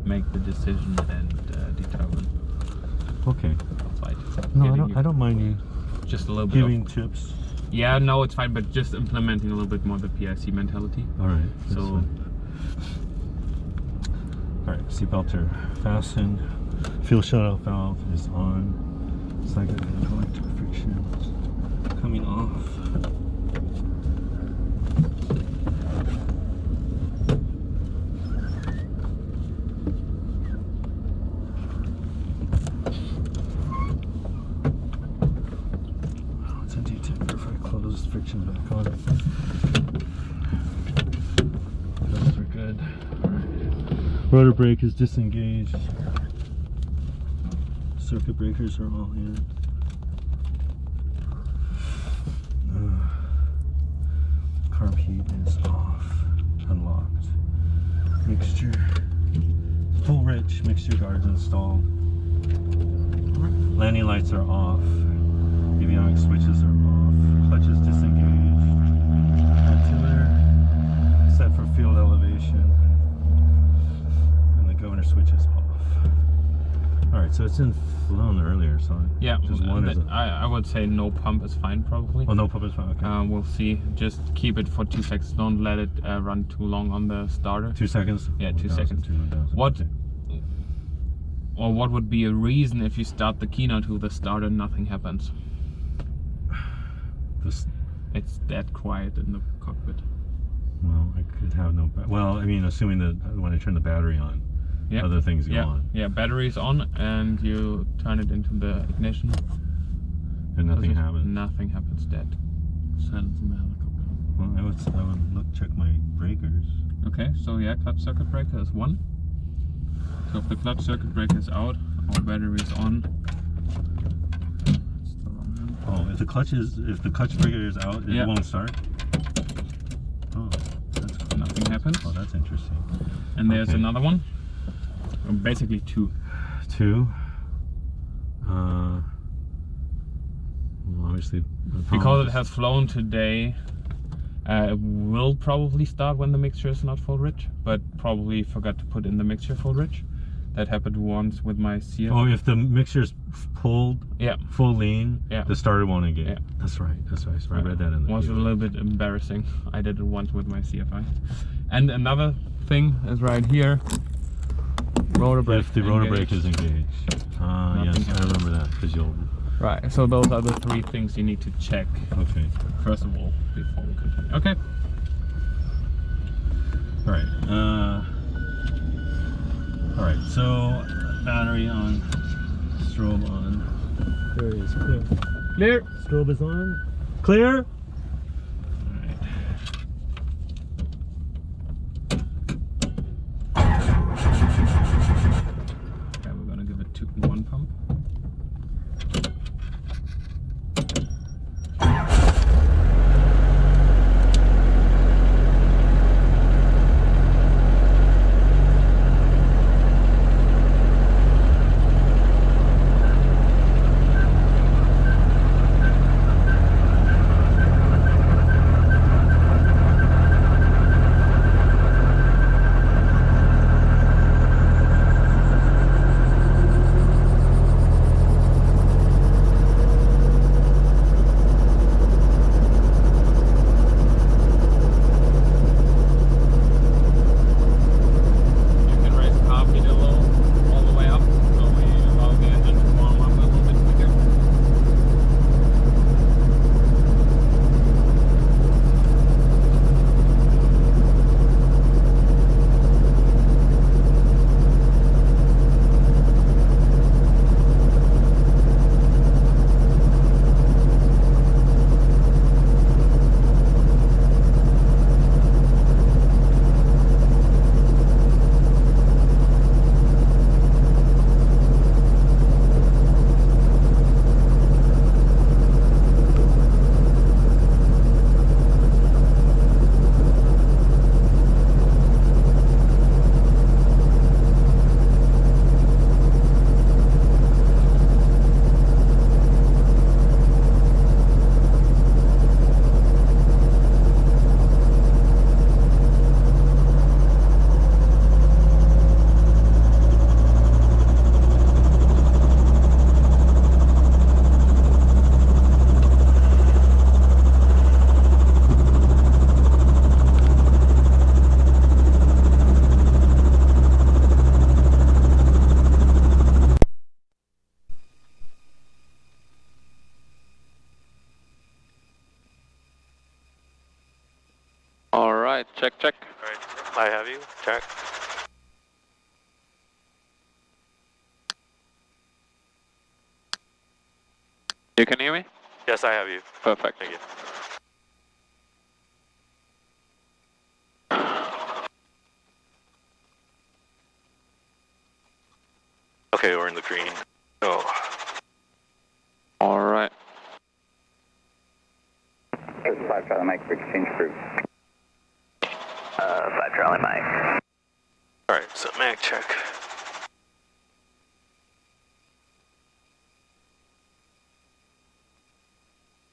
make the decision and determine. Okay. Outside. No, I don't mind you just a little bit giving tips. Yeah, no, it's fine, but just implementing a little bit more the PIC mentality. All right. So. All right, seatbelts are fastened. Fuel shutoff valve is on. It's like a collector friction coming off. It's a D-temper if I close friction back on. Those are good. All right. Rotor brake is disengaged. Circuit breakers are all in. Carb heat is off. Unlocked. Mixture. Full rich mixture guards installed. Landing lights are off. Avionics switches are off. Clutch is disengaged. Ventilator set for field elevation. And the governor switch is off. Alright, so it's in flown earlier, so yeah, just one is I would say no pump is fine probably. Oh, no pump is fine, okay. We'll see. Just keep it for 2 seconds. Don't let it run too long on the starter. 2 seconds? Yeah, 2 seconds. What would be a reason if you start the keynote to the starter and nothing happens? It's dead quiet in the cockpit. Well, I could have no... Well, I mean, assuming that when I turn the battery on, yep. Other things go on. Yeah, battery's on and you turn it into the ignition. And nothing happens? Nothing happens, dead. Silence in the helicopter. Well, I would check my breakers. Okay, so yeah, clutch circuit breaker is 1. So if the clutch circuit breaker is out, our battery is on. That's the wrong one. Oh, if the clutch breaker is out, it won't start? Oh, that's cool. Nothing happens. Oh, that's interesting. And there's another one. Basically 2. 2. Well, obviously, because it has flown today, it will probably start when the mixture is not full rich, but probably forgot to put in the mixture full rich. That happened once with my CFI. Oh, if the mixture is pulled, full lean, the starter won't engage. Yeah. That's right. So I read that in the was a little bit embarrassing. I did it once with my CFI. And another thing is right here. Rotor brake. If the rotor brake is engaged. Yes, I remember that because you'll. Right. So those are the 3 things you need to check. Okay. First of all, before we continue. Okay. All right. All right. So battery on. Strobe on. There it is. Clear. Clear. Strobe is on. Clear. One pump. check, check. Alright, I have you. Check. You can hear me? Yes, I have you. Perfect. Thank you. Okay, we're in the green. Oh. Alright. 5 Charlie Mike for exchange group. 5 Charlie Mike. Alright, so mag check.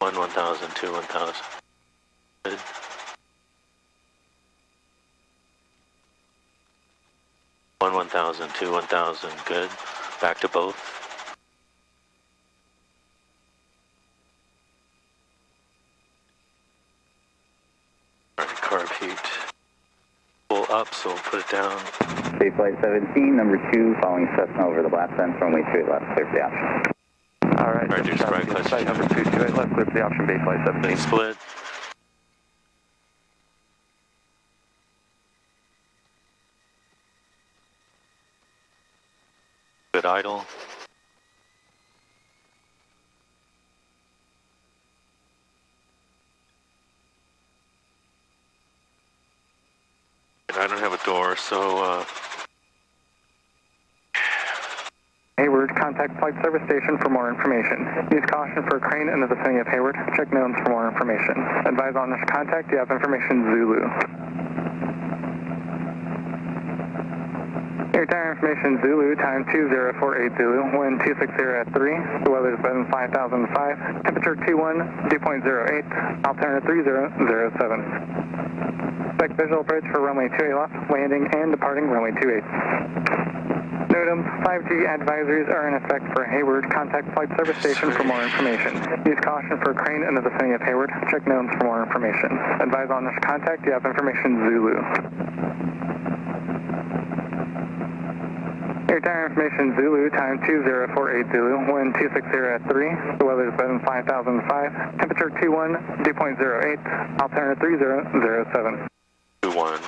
1,000, 2, 1,000. Good. 1,000, 2, 1,000. Good. Back to both. Alright, carb heat. Pull up, so we'll put it down. Bay Flight 17, number 2, following Cessna over the blast fence, runway 28 left, clear for the option. Alright, Roger, strike clutch. Flight number 2, 28 left, clear for the option, Bay Flight 17. Then split. Good idle. And I don't have a door, so Hayward, contact Flight Service Station for more information. Use caution for a crane in the vicinity of Hayward. Check knowns for more information. Advise on this contact, you have information Zulu. Airtime information Zulu, time 2048 Zulu, wind 260 at 3, the weather is better than 5005, temperature 21, dew point 08, altimeter 3007. Expect visual approach for runway 28 left, landing and departing runway 28. NOTAM, 5G advisories are in effect for Hayward. Contact Flight Service Station for more information. Use caution for a crane in the vicinity of Hayward. Check knowns for more information. Advise on this contact, you have information Zulu. Airtime information Zulu, time 2048 Zulu, wind 260 at 3, the weather is better than 5005, temperature 21, dew point 08, altimeter 3007. 2-1.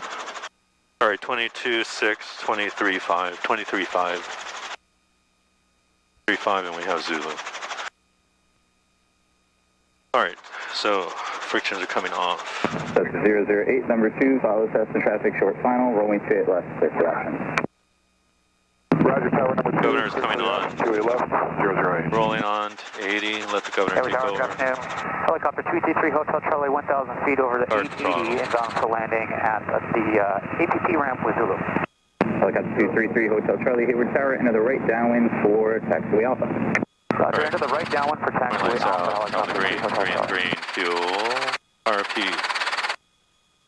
Alright, 22-6, 23-5, 23-5. 3-5, and we have Zulu. Alright, so frictions are coming off. Cessna 008, number 2, follow Cessna traffic short final, rolling 28 left, clear for the option. Roger, tower number 2. Governor's coming on. 28 left, 008. Rolling on to 80, let the governor take over. Helicopter 233 Hotel Charlie, 1,000 feet over the Start 880 and bound for landing at the APP ramp with Zulu. Helicopter 233 Hotel Charlie, Hayward Tower, enter the right downwind for taxiway Alpha. Roger, enter the right downwind for taxiway Lights Alpha. out, green, green, green, fuel, RP.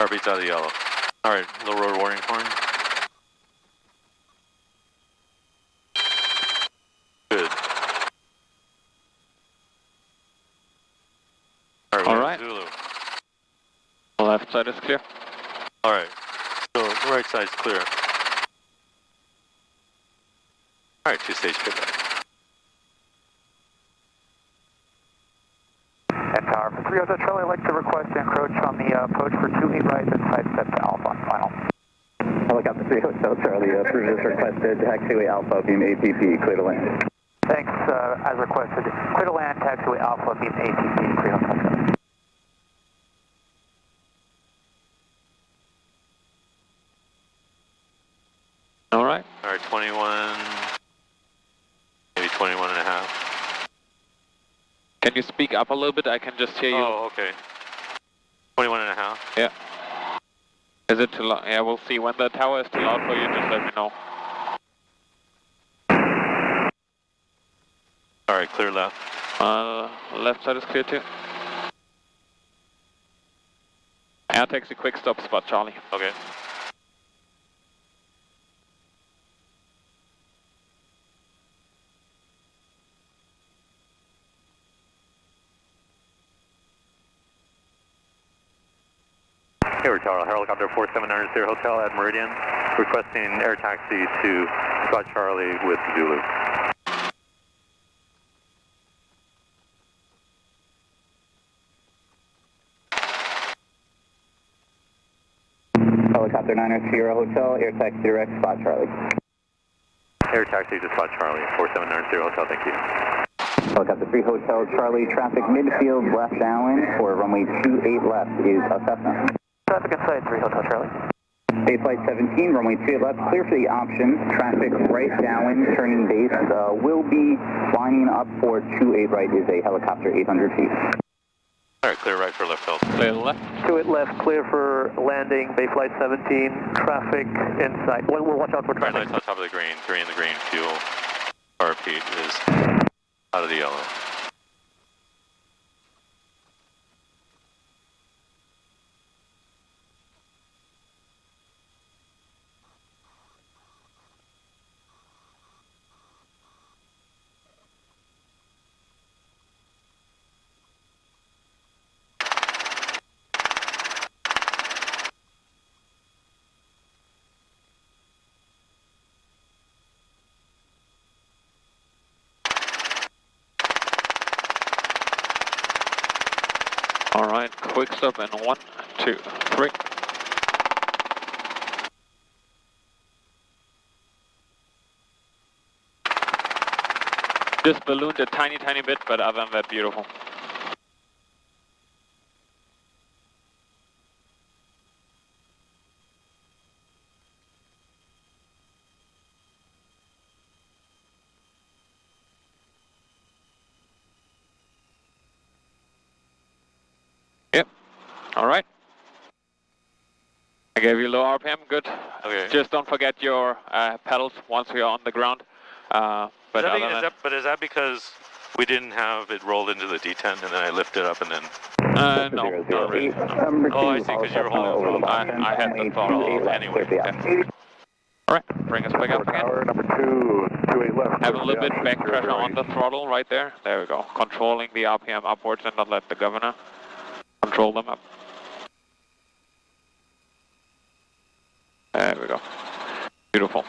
RP's out of the yellow. Alright, low road warning horn. Good. Alright. Zulu. Left side is clear. Alright, so the right side's clear. Alright, 2-stage pickup. And tower for 3 Hotel Charlie, I'd like to request to encroach on the approach for 28 right and sidestep to Alpha on final. Helicopter 3 Hotel Charlie, approves as requested, taxiway Alpha, beam APP, clear to land. Thanks, as requested. Clear to land, taxiway Alpha, beam ATP, 3 Hotel Charlie. Alright. Alright, 21, maybe 21 and a half. Can you speak up a little bit? I can just hear you. Oh, okay. 21 and a half. Yeah. Is it too loud? Yeah, we'll see. When the tower is too loud for you, just let me know. Alright, clear left. Left side is clear too. Air taxi quick stop spot Charlie. Okay. Hayward Tower, helicopter 4700 Hotel at Meridian, requesting air taxi to Scott Charlie with Zulu. Helicopter 902 Hotel, air taxi direct, spot Charlie. Air taxi to spot Charlie, 4790 Hotel, thank you. Helicopter 3 Hotel Charlie, traffic midfield left downwind for runway 28 left is a Cessna. Traffic inside 3 Hotel Charlie. Base flight 17, runway 28 left, clear for the options. Traffic right downwind, turning base will be lining up for 28 right is a helicopter 800 feet. Alright, clear right for left hold. Clear left. 28 left, clear for landing. Base flight 17, traffic inside. We'll watch out for Right, traffic. lights on top of the green, the green, fuel. RP is out of the yellow. Alright, quick stop in 1, 2, 3. Just ballooned a tiny bit, but other than that, beautiful. Yep. Alright. I gave you low RPM, good. Okay. Just don't forget your pedals once we are on the ground. But is that because we didn't have it rolled into the detent and then I lifted up and then... no, not really. No. Oh, I see, because you're holding the throttle. I had the throttle anyway. Yeah. Alright, bring us back up again. Tower number 2, 28 left. Have a little bit back pressure on the throttle right there. There we go. Controlling the RPM upwards and not let the governor control them up. There we go. Beautiful.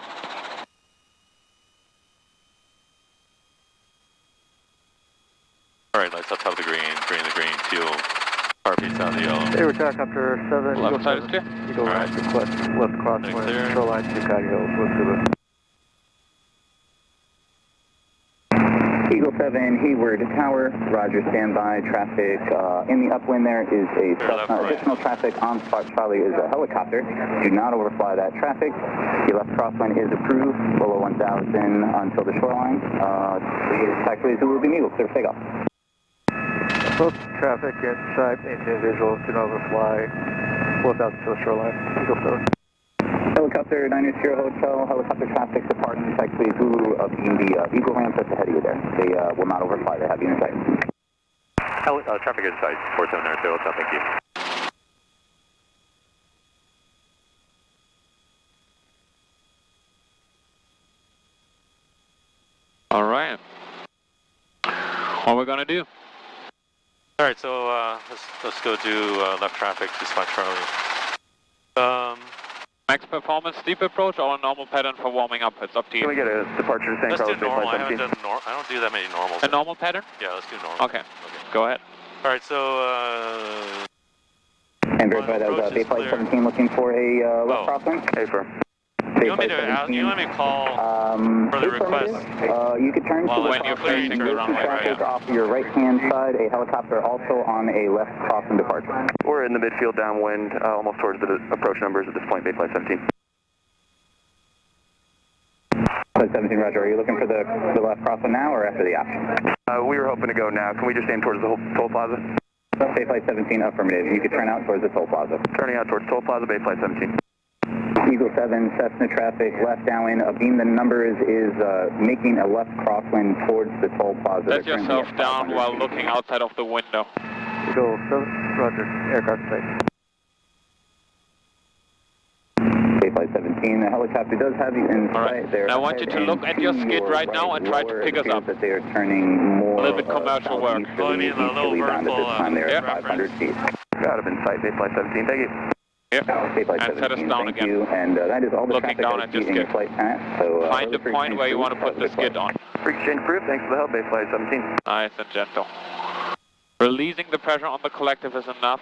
Alright, lights on top of the green, the green, fuel. RP's out of the yellow. Hayward Helicopter 7. Left side is clear. Eagle right, request left crosswind, Clear. shoreline, Chicago Hills, with Zulu. Eagle 7, Hayward Tower, Roger, standby. Traffic in the upwind there is a left, right. additional traffic on spot Charlie is a helicopter. Do not overfly that traffic. The left crosswind is approved, below 1,000 until the shoreline. Taxiway Zulu will be Eagle, clear for takeoff. Both traffic inside, individuals do not overfly 4,000 to the shoreline. Eagle 7. Helicopter 902 Hotel, helicopter traffic departing taxiway Zulu of the Eagle ramp that's ahead of you there. They will not overfly, they have you in sight. Traffic inside, 4790 Hotel, thank you. Alright. What we're gonna do? Alright, so let's go do left traffic to spot Charlie. Max performance steep approach or a normal pattern for warming up? It's up to you. Can we get a departure to St. Let's do Carlos normal. I Base haven't Flight done I don't do that many normals. A normal pattern? Yeah, let's do normal. Okay. Go ahead. Alright, so And verify that was Base Flight 17 looking for a left crosswind. 17? Affirm. you want me to call for the request? You could turn Well, to when you're facing the runway, traffic right? off your right-hand side, a helicopter also on a left crossing departure. We're in the midfield downwind, almost towards the approach numbers at this point, Base Flight 17. Flight 17, Roger. Are you looking for the left crossing now or after the option? We were hoping to go now. Can we just aim towards the toll plaza? Base Flight 17, affirmative. You could turn out towards the toll plaza. Turning out towards toll plaza, Base Flight 17. Eagle 7, Cessna traffic, left downwind. Abeam the numbers is making a left crosswind towards the toll plaza. Let yourself down while looking outside of the window. Eagle 7, Roger, aircraft site. Base Flight 17, the helicopter does have you in sight there. Now I want you to look at your skid right now and try to pick us up. That they are turning more A little bit commercial work. Well, I mean, a little bound at this vertical, time. They're yeah. at 500 feet. Got him in sight, Base Flight 17. Thank you. Yep. Base Flight And 17, set us down thank again. you. And that is all the Looking traffic down I at your see in your skid. flight path. So, Find the point where you want to put the skid on. Free exchange approved. Thanks for the help, Base Flight 17. Nice and gentle. Releasing the pressure on the collective is enough.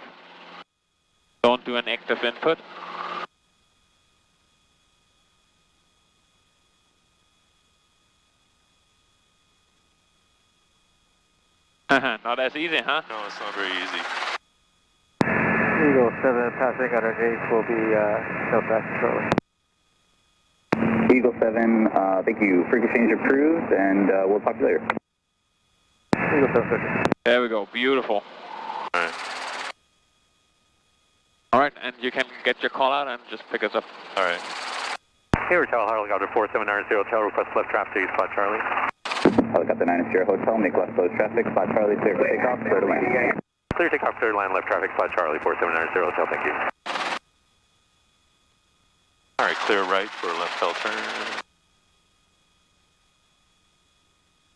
Don't do an active input. Not as easy, huh? No, it's not very easy. Eagle 7 passing underneath will be no fast shortly. Eagle 7, thank you. Freak exchange approved, and we'll talk to you later. Eagle 7 switching. There we go, beautiful. Alright. Alright, and you can get your call out and just pick us up. Alright. Hayward Tower, helicopter 4790 hotel, request left traffic, spot Charlie. Helicopter 90 Hotel, make left close traffic, spot Charlie, clear for takeoff, clear to land. Clear takeoff, clear to land, left traffic, spot Charlie, 4790 hotel, thank you. Alright, clear right for left tail turn.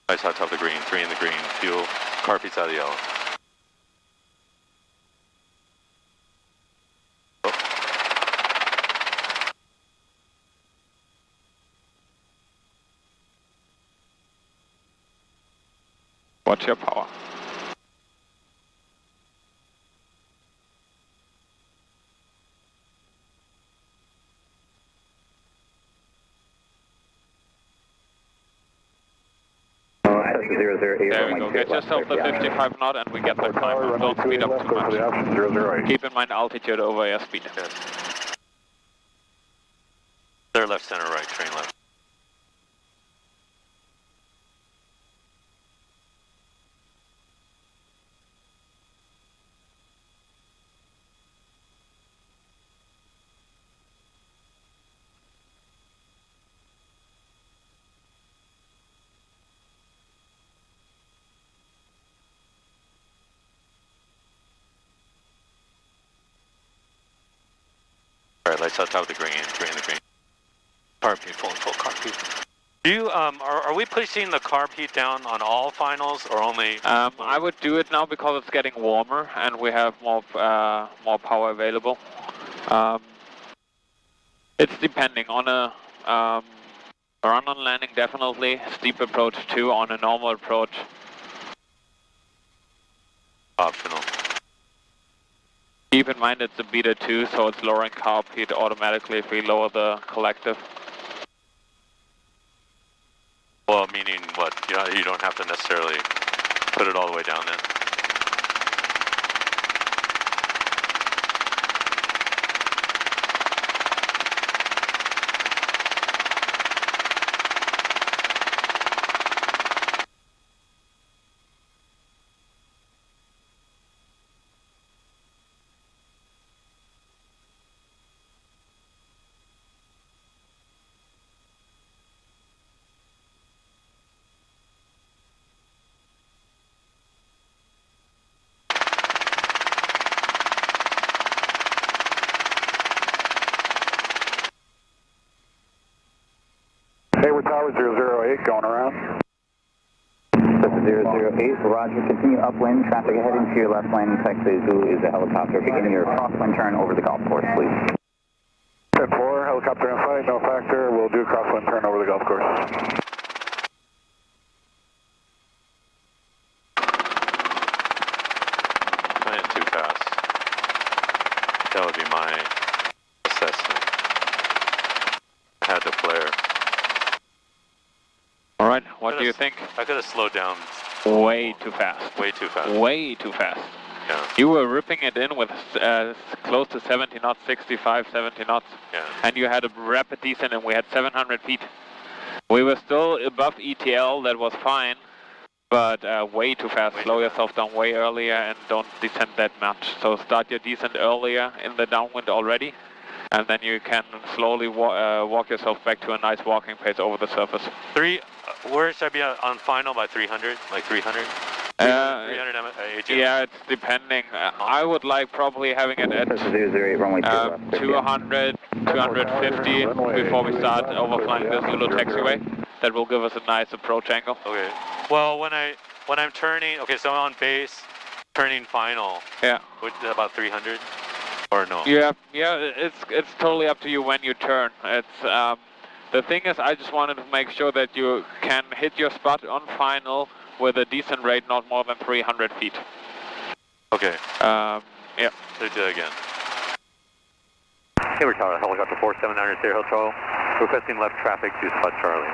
Nice hot top of the green, 3 in the green, fuel, car beats out of the yellow. Watch your power. There we go, get yourself the 55 knot and we get the climb up. Don't speed up too much. Keep in mind altitude over airspeed. Yes. Clear left, center, right, train left. Alright, lights out top of the green, 3 in the green. Carb heat, full carb heat. Do you, are we pushing the carb heat down on all finals or only? I would do it now because it's getting warmer and we have more power available. It's depending on a run on landing, definitely. Steep approach too. On a normal approach, Optional. keep in mind it's a Beta II, so it's lowering carb heat automatically if we lower the collective. Well, meaning what? You don't have to necessarily put it all the way down then. Hayward Tower 008 going around. Delta 008, Roger, continue upwind, traffic ahead into your left lane, taxiway Zulu is a helicopter, beginning your crosswind turn over the golf course, please. 10-4, helicopter in flight, no factor, we'll do a crosswind turn over the golf course. Playing too fast. That would be my assessment. Had to flare. Alright, what do you think? I could have slowed down. Way too fast. Way too fast. Way too fast. Yeah. You were ripping it in with close to 70 knots, 65, 70 knots. Yeah. And you had a rapid descent and we had 700 feet. We were still above ETL, that was fine. But way too fast. Slow yourself down way earlier and don't descend that much. So start your descent earlier in the downwind already. And then you can slowly walk yourself back to a nice walking pace over the surface. Where should I be on final by 300? Like 300? 300 AGL? Yeah, it's depending. I would like probably having it at 200, 250 before we start overflying the Zulu taxiway. That will give us a nice approach angle. Okay. Well, when I'm turning, okay, so I'm on base, turning final. Yeah. About 300? Or no? Yeah, it's totally up to you when you turn. It's the thing is, I just wanted to make sure that you can hit your spot on final with a decent rate, not more than 300 feet. Okay. Yeah. Let's do that again. Hayward Tower, helicopter 4790 Sierra Hotel, requesting left traffic to spot Charlie.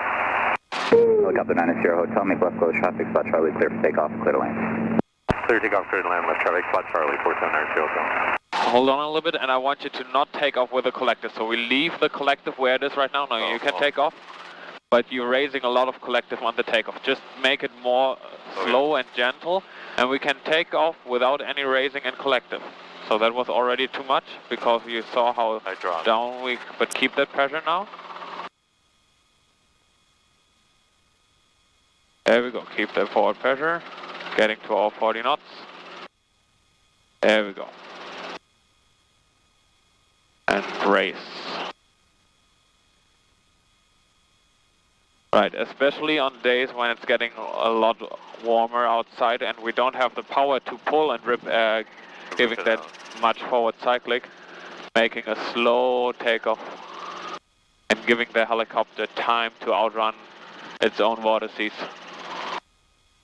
Helicopter 90 Hotel, make left close traffic, spot Charlie, clear for takeoff, clear to land. Clear takeoff, clear to land, left traffic, spot Charlie, 4790 Hotel. Hold on a little bit, and I want you to not take off with the collective. So we leave the collective where it is right now. Now you can take off, but you're raising a lot of collective on the takeoff. Just make it more slow and gentle, and we can take off without any raising and collective. So that was already too much, because you saw how down we, but keep that pressure now. There we go, keep that forward pressure, getting to our 40 knots. There we go. And brace. Right, especially on days when it's getting a lot warmer outside and we don't have the power to pull and rip, giving that much forward cyclic, making a slow takeoff and giving the helicopter time to outrun its own vortices.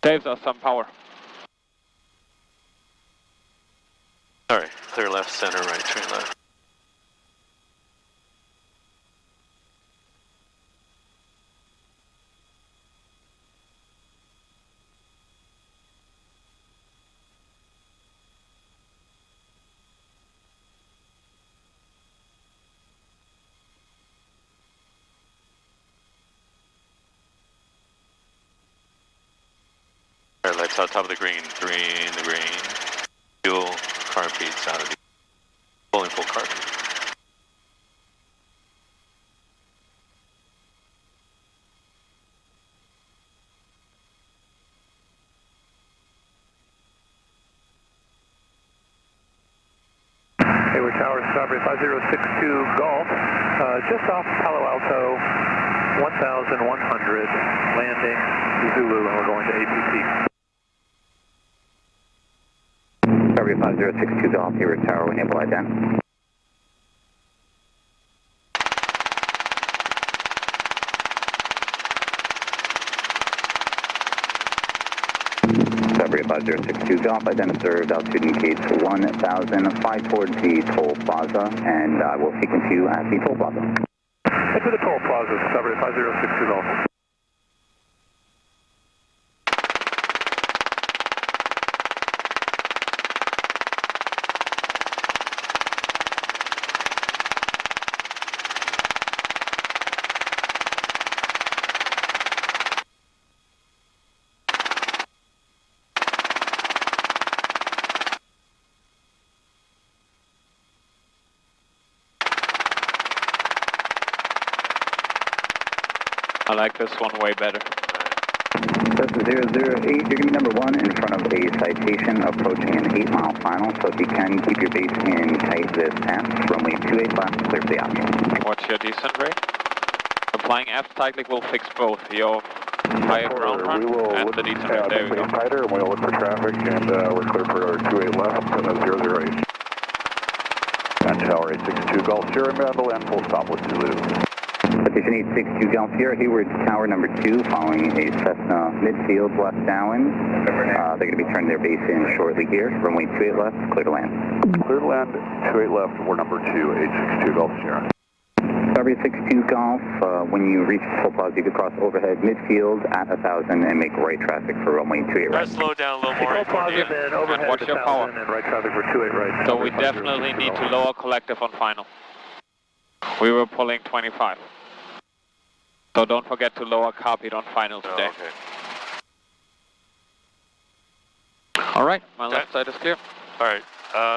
Saves us some power. Sorry, clear left, center, right, turn left. All right, lights out top of the green, the green. Fuel, car feeds out of the, pulling full car feed. Hayward Tower, Strawberry 5062 Golf, just off Palo Alto, 1100, landing Zulu, and we're going to ATC. Strawberry 5062 Golf, Hayward Tower, enable ident. Strawberry 5062 Golf, ident observed, altitude indicates 1005 towards the toll plaza, and I will sequence you at the toll plaza. Head to the toll plaza, Strawberry 5062 Golf. I like this one way better. Cessna 008, you're going to be number 1 in front of a citation approaching an 8-mile final, so if you can keep your base in tight this pass, runway 28 left, clear for the option. What's your descent rate? Applying F cyclic will fix both your higher ground run and the descent rate. There we go. Tighter, and we'll look for traffic, and we're clear for 28 left, 008. And Tower 862 Golf Sierra, Mandel, and full stop with Zulu. Citation 862 Golf Sierra, Hayward Tower number 2, following a Cessna midfield left downwind. They're going to be turning their base in shortly here. Runway 28 left, clear to land. Clear to land, 28 left, we're number 2, 862 Golf Sierra. Strawberry 62 Golf, when you reach the toll plaza, you could cross overhead midfield at 1000 and make right traffic for runway 28 right. Let's slow down a little more. Toll plaza, then overhead And what's your power? and right traffic for 28 right. So we definitely need to lower collective on final. We were pulling 25. So don't forget to lower carpet on final today. Oh, okay. All right, my left side is clear. All right.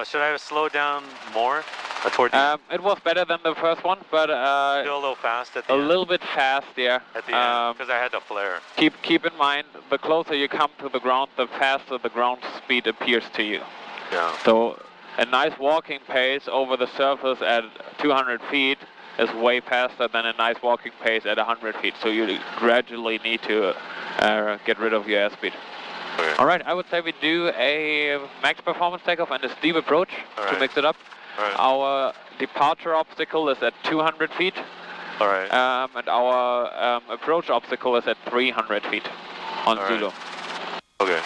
Should I slow down more toward the It was better than the first one, but still a little fast at the a end? little bit fast, yeah. At the end, because I had to flare. Keep in mind, the closer you come to the ground, the faster the ground speed appears to you. Yeah. So a nice walking pace over the surface at 200 feet is way faster than a nice walking pace at 100 feet. So you gradually need to get rid of your airspeed. Okay. All right, I would say we do a max performance takeoff and a steep approach to mix it up. All right. Our departure obstacle is at 200 feet. All right. And our approach obstacle is at 300 feet on Zulu. Okay.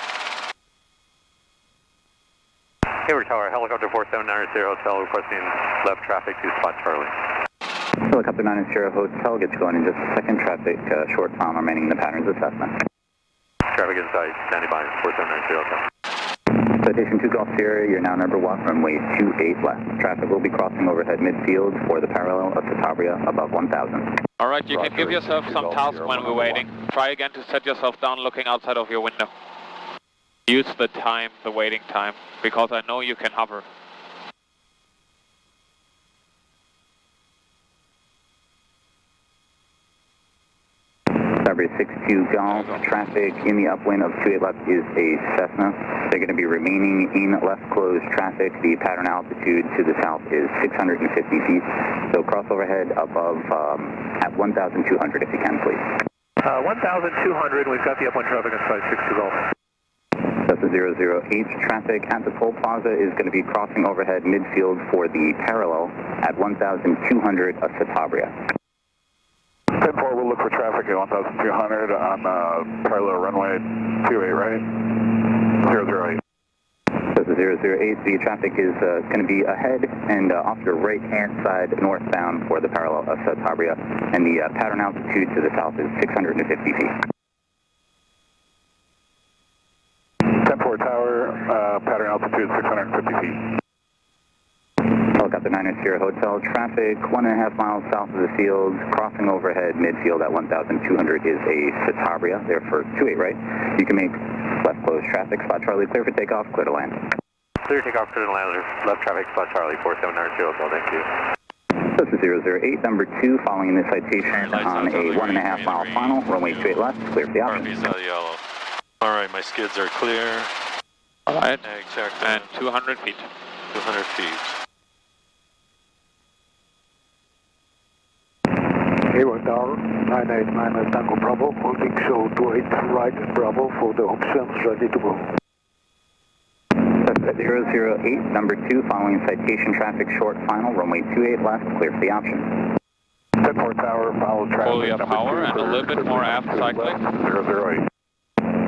Hayward Tower, helicopter 4790 Hotel, requesting left traffic to spot Charlie. Helicopter 9 Sierra Hotel gets going in just a second. Traffic short time remaining in the patterns assessment. Traffic inside, standing by, 4790 Hotel. Citation 2 Golf Sierra, you're now number 1, runway 28 left. Traffic will be crossing overhead midfield for the parallel of Satavria above 1000. All right, you can give yourself some task when we're waiting. Try again to set yourself down looking outside of your window. Use the time, the waiting time, because I know you can hover. Discovery 62 Golf, traffic in the upwind of 28 left is a Cessna. They're going to be remaining in left closed traffic. The pattern altitude to the south is 650 feet. So cross overhead above at 1,200 if you can, please. 1,200, we've got the upwind traffic inside 62 Golf. That's a 008 traffic at the toll plaza is going to be crossing overhead midfield for the parallel at 1,200 of Satavria. 10-4, we'll look for traffic at 1,200 on parallel runway 28, right? 008. That's a 008. The traffic is going to be ahead and off your right-hand side northbound for the parallel of Satavria, and the pattern altitude to the south is 650 feet. 10-4 tower, pattern altitude 650 feet. Helicopter 9 Sierra Hotel, traffic 1.5 miles south of the field, crossing overhead midfield at 1,200 is a Satavria, there for 28 right. You can make left closed traffic, spot Charlie, clear for takeoff, clear to land. Clear takeoff, clear to land, left traffic, spot Charlie, 4700 Hotel, thank you. This is 008, number 2, following the citation on a 1.5 mile final, runway 28 left, clear for the option. RP's out yellow. All right, my skids are clear. All right, Exactly. and 200 feet. 200 feet. Hayward Tower, 989 Tango Bravo, holding show 28 right Bravo for the options ready to go. That's 008, number 2, following citation traffic short final, runway 28 left, clear for the option. 10-4 tower, follow traffic. Fully up power and a little bit more aft cycling. 008.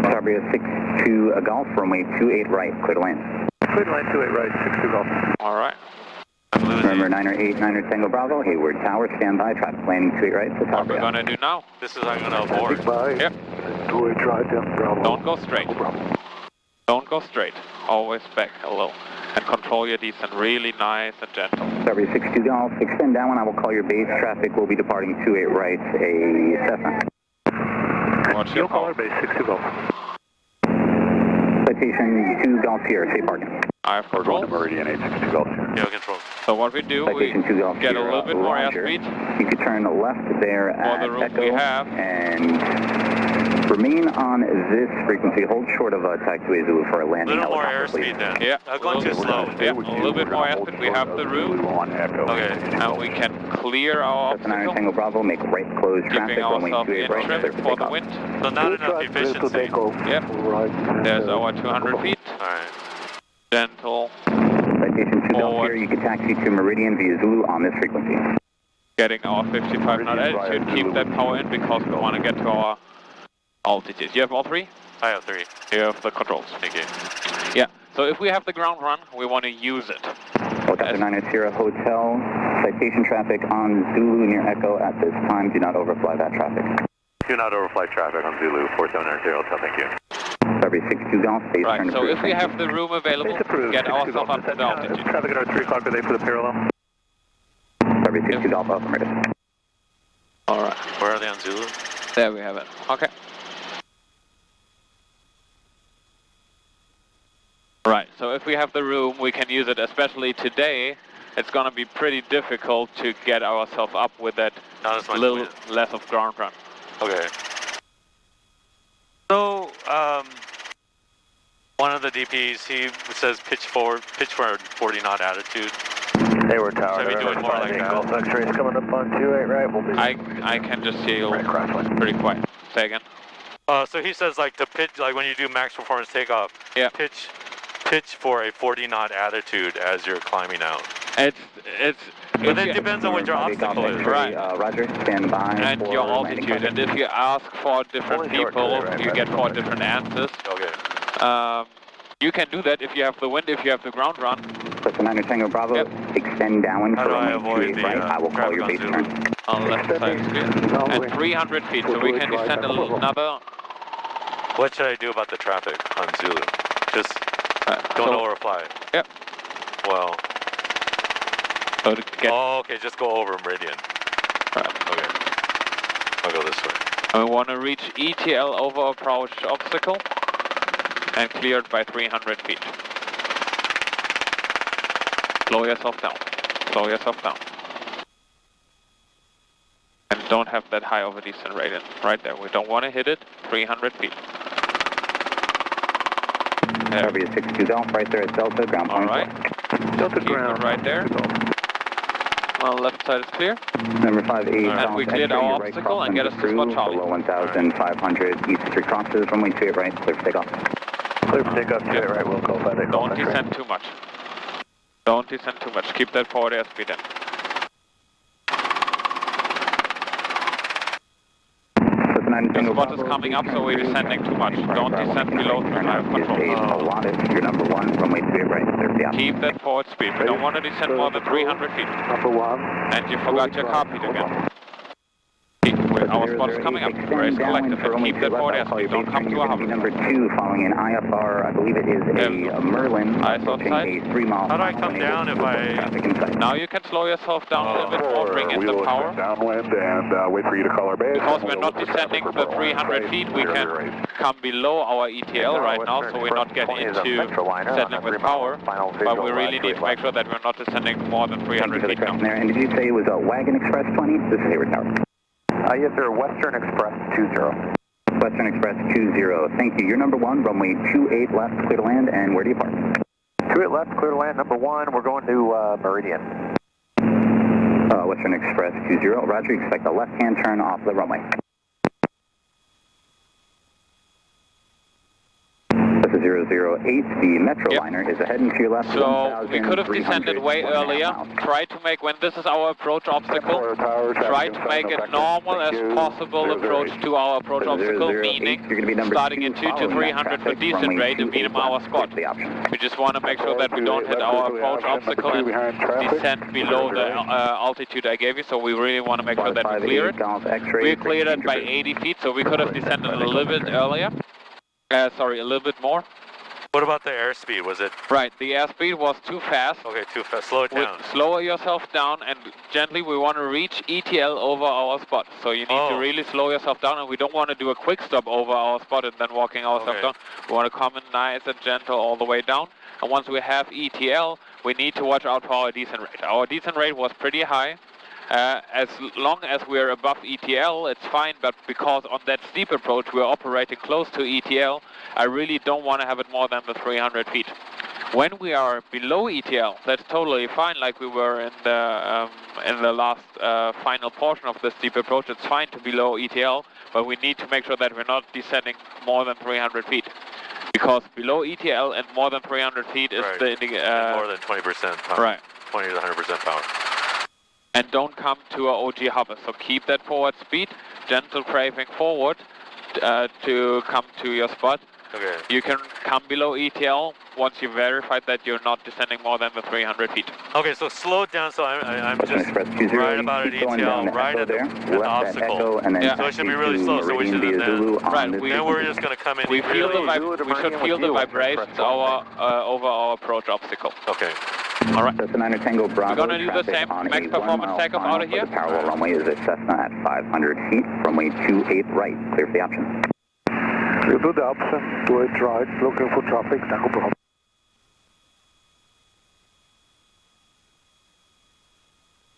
Satavria 62 Golf, runway 28 right, clear to land. Clear to land 28 right, 62 Golf. All right. Remember 908 Tango Bravo, Hayward Tower, stand by, traffic landing 28 right, What we're Satavria. going to do now? This is I'm going to abort. By Yep. 28 right and Bravo. Don't go straight. Bravo. Don't go straight. Always back a little. And control your descent really nice and gentle. Discovery 62 Golf, extend down, I will call your base. Traffic will be departing 28 right, a Cessna. Watch your Caller call. base 62 Golf. Citation 2 Golf here, safe parking. I have We're going control. to Meridian 862 Golf. Yeah, control. So what we do, we Citation 2 Golf get a here, little bit more Roger. airspeed. You could turn left there For at the room Echo we have. and remain on this frequency. Hold short of taxiway Zulu for a A landing little more helicopter, please. airspeed then. Yeah, Going too slow. Yeah, a little bit more airspeed. We have the room. On Echo. Okay. And we can clear our That's 9 obstacle, Tango Bravo, make right close traffic, giving runway ourselves 28 right, in clear trim for for the takeoff. wind. So not Clear enough track, clear to efficiency. take off. Yep. Right. There's our 200 feet. All right. Gentle. Citation 2 Golf Forward. here, you can taxi to Meridian via Zulu on this frequency. Getting our 55 knot altitude. Keep that power in because we want to get to our altitude. You have all three? I have 3. You have the controls. Thank you. Yeah. So if we have the ground run, we want to use it. Helicopter 9 Sierra Hotel, citation traffic on Zulu near Echo at this time. Do not overfly that traffic. Do not overfly traffic on Zulu, 4700 Hotel, thank you. Discovery 62 Golf, base Right. turn So approved. if we have the room available, Base approved, get 62 ourselves Golf. up to the altitude. Traffic at our 3 o'clock today for the parallel. Discovery 62 Golf, affirmative. All right. Where are they on Zulu? There we have it. Okay. Right, so if we have the room, we can use it, especially today. It's going to be pretty difficult to get ourselves up with that Not as much little wind. less of ground run. Okay. So, one of the DPs, he says pitch for a 40 knot attitude. Hayward Tower. Should we do it more like that? Golf X-rays coming up on 28 right, we'll be I can just hear you pretty quiet. Say again. So he says like to pitch, like when you do max performance takeoff, Yeah. pitch for a 40 knot attitude as you're climbing out. It's But it depends on what your obstacle is. Right. Roger, stand by and for your landing altitude. target. And if you ask for different Only short people, today, right? you get 4 different answers. Okay. You can do that if you have the wind, if you have the ground run. That's 9 Tango Bravo, Yep. extend downwind How for do I runway avoid 28 the, right. I will call traffic your on base Zulu? turn. On the left side screen. And 300 feet, so we can descend another. What should I do about the traffic on Zulu? Just Don't overfly. Yep. Well. So to get, okay, just go over Meridian. right. Okay. I'll go this way. And we want to reach ETL over approach obstacle and cleared by 300 feet. Slow yourself down. Slow yourself down. And don't have that high over descent rate in. Right there. We don't want to hit it. 300 feet. Copy 62 Golf, right there at Delta, ground point. Alright. Delta Keep ground. it right there. Well, left side is clear. Number 58 And we cleared our obstacle and get us to spot Charlie. Below 1,500 east street crosses, runway 28 right, clear for takeoff. Clear for takeoff, 28 right, we'll call by the Don't descend too much. Don't descend too much. Keep that forward airspeed in. The spot is coming up, so we're descending too much. Don't descend below 35 control. You're number 1, runway 28 right, clear for takeoff. Keep that forward speed. We don't want to descend more than 300 feet. Number 1. And you forgot your car peak again. Our spot is coming up. Race collective. And keep that forward airspeed. Don't come to a hover. Number 2 following an IFR, I believe it is a Merlin. Eyes outside. A 3 mile. How do I come down if I... Now you can slow yourself down a little bit more, bring in the power. Downwind and wait for you to call our base. Because we're not descending the 300 feet, we can come below our ETL right now, so we're not getting into settling with power. But we really need to make sure that we're not descending more than 300 feet now. And did you say it was a Wagon Express 20? This is Hayward Tower. Yes, sir. Western Express 20. Western Express 20. Thank you. You're number 1, runway 28 left, clear to land, and where do you park? 28 left, clear to land, number 1. We're going to Meridian. Western Express 20. Roger, expect a left-hand turn off the runway. This is 008. The Metroliner is ahead and to your left. So we could have descended way earlier. Try to make, when this is our approach obstacle, try to make it normal as possible approach to our approach obstacle, meaning starting at 2 to 300 for decent rate and minimum our spot. We just want to make sure that we don't hit our approach obstacle and descend below the altitude I gave you, so we really want to make sure that we clear it. We cleared it by 80 feet, so we could have descended a little bit earlier. Sorry, a little bit more. What about the airspeed? Was it... Right, the airspeed was too fast. Okay, too fast. Slow it down. Slower yourself down and gently we want to reach ETL over our spot. So you need to really slow yourself down, and we don't want to do a quick stop over our spot and then walking ourselves down. We want to come in nice and gentle all the way down. And once we have ETL, we need to watch out for our descent rate. Our descent rate was pretty high. As long as we're above ETL, it's fine, but because on that steep approach we're operating close to ETL, I really don't want to have it more than the 300 feet. When we are below ETL, that's totally fine, like we were in the last final portion of the steep approach. It's fine to be below ETL, but we need to make sure that we're not descending more than 300 feet. Because below ETL and more than 300 feet is more than 20% power. Right. 20 to 100% power. And don't come to a OG hover. So keep that forward speed, gentle craving forward to come to your spot. Okay. You can come below ETL once you verified that you're not descending more than the 300 feet. Okay, so slow it down, so I'm just right about at ETL, right at the obstacle. Yeah. So it should be really slow, so we should then... Right, then we're just going to come in... We should feel the vibrations over our approach obstacle. Okay. All right. Cessna 9 Tango Bravo. We're going to do the same. Max performance takeoff out of here. The parallel runway is a Cessna at 500 feet. Runway 28 right. Clear for the option. Clear to the option. 28 right. Looking for traffic. Tango Bravo.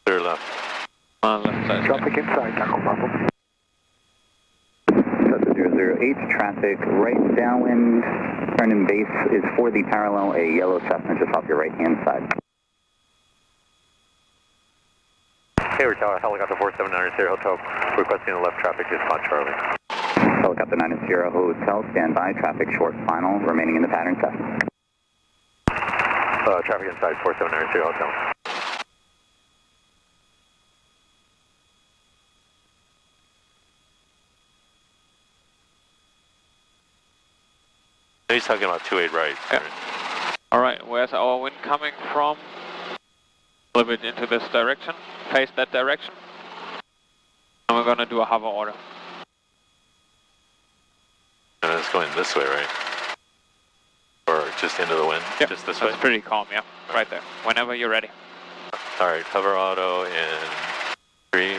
Clear left. Left side. Traffic inside. Tango Bravo. Cessna 008. Traffic right downwind. Turn in base is for the parallel, a yellow Cessna just off your right-hand side. Hayward Tower, helicopter 4790 Hotel, requesting the left traffic to spot Charlie. Helicopter 90 Hotel, stand by, traffic short final, remaining in the pattern Cessna. Traffic inside 4790 Hotel. He's talking about 28 right. Yeah. All right, where's our wind coming from? A little bit into this direction. Face that direction. And we're going to do a hover order. And it's going this way, right? Or just into the wind? Yep, Just this that's way? pretty calm, yeah. Right there, whenever you're ready. Alright, hover auto in 3.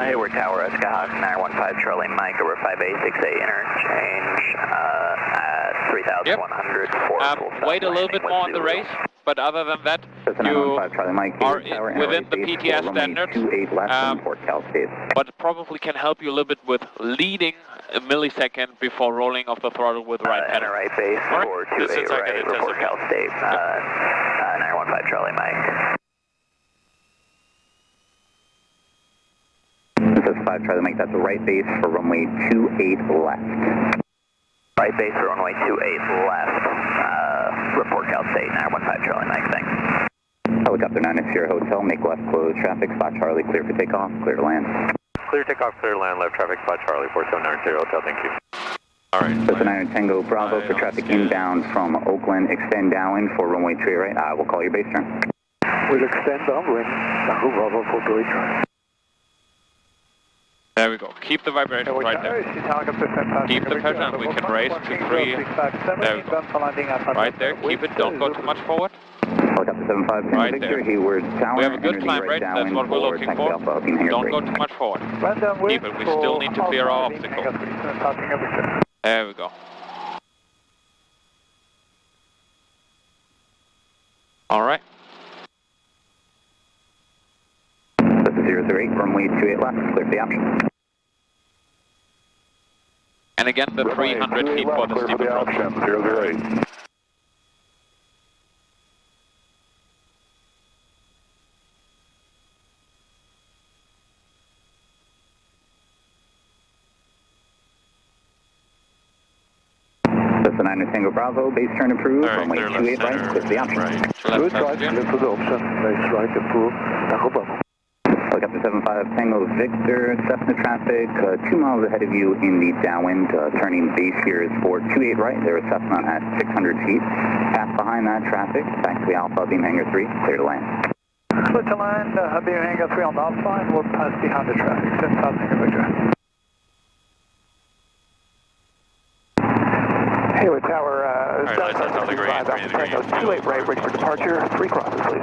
Hayward Tower, Skyhawk 915 Charlie Mike over 5868 interchange at 3,100 for wait a little bit more on the race, but other than that, you are within the PTS standards, but probably can help you a little bit with leading a millisecond before rolling off the throttle with the right pedal. Right base for 28 right, report Cal State, 915 Charlie Mike. This is 5 Charlie Mike, that's the right base for runway 28 left. Right base for runway 28 left, report Cal State, 915 Charlie Mike, thanks. Helicopter 960 Hotel, make left close traffic, spot Charlie, clear for takeoff, clear to land. Clear takeoff, clear to land, left traffic, spot Charlie, 4790 Hotel, thank you. Alright. Cessna 9 Tango Bravo for traffic inbound from Oakland, extend downwind for runway 28 right, we'll call your base turn. We'll extend downwind, Tango Bravo for 28 right. There we go. Keep the vibration right there. Keep the pressure and we can raise to 3. There we go. Right there. Keep it. Don't go too much forward. Helicopter 75 Right Victor, there. Hayward Tower. We have a good climb rate. That's what we're looking for. Don't go too much forward. Keep it. We still need to clear our obstacle. There we go. All right. This is 008, runway 28 left, clear for the option. And again, the 300 feet for the steep approach. 008. Cessna 9 Tango Bravo, base turn approved, All right, runway clear 28 left, right, center, clear for the option. right. Good right, clear for the option. Base right, approved, Tango Bravo. Helicopter 75 Tango Victor, Cessna traffic, 2 miles ahead of you in the downwind, turning base here is for 28 right, there is Cessna at 600 feet. Pass behind that traffic, back to the Alpha Beam Hangar 3, clear to land. Clear to land, Beam Hangar 3 on the outside, we'll pass behind the traffic, 10 South Hangar Victor. Hayward Tower, Alright, let's on the green, Tango 28 right, ready for departure, 3 crosses please.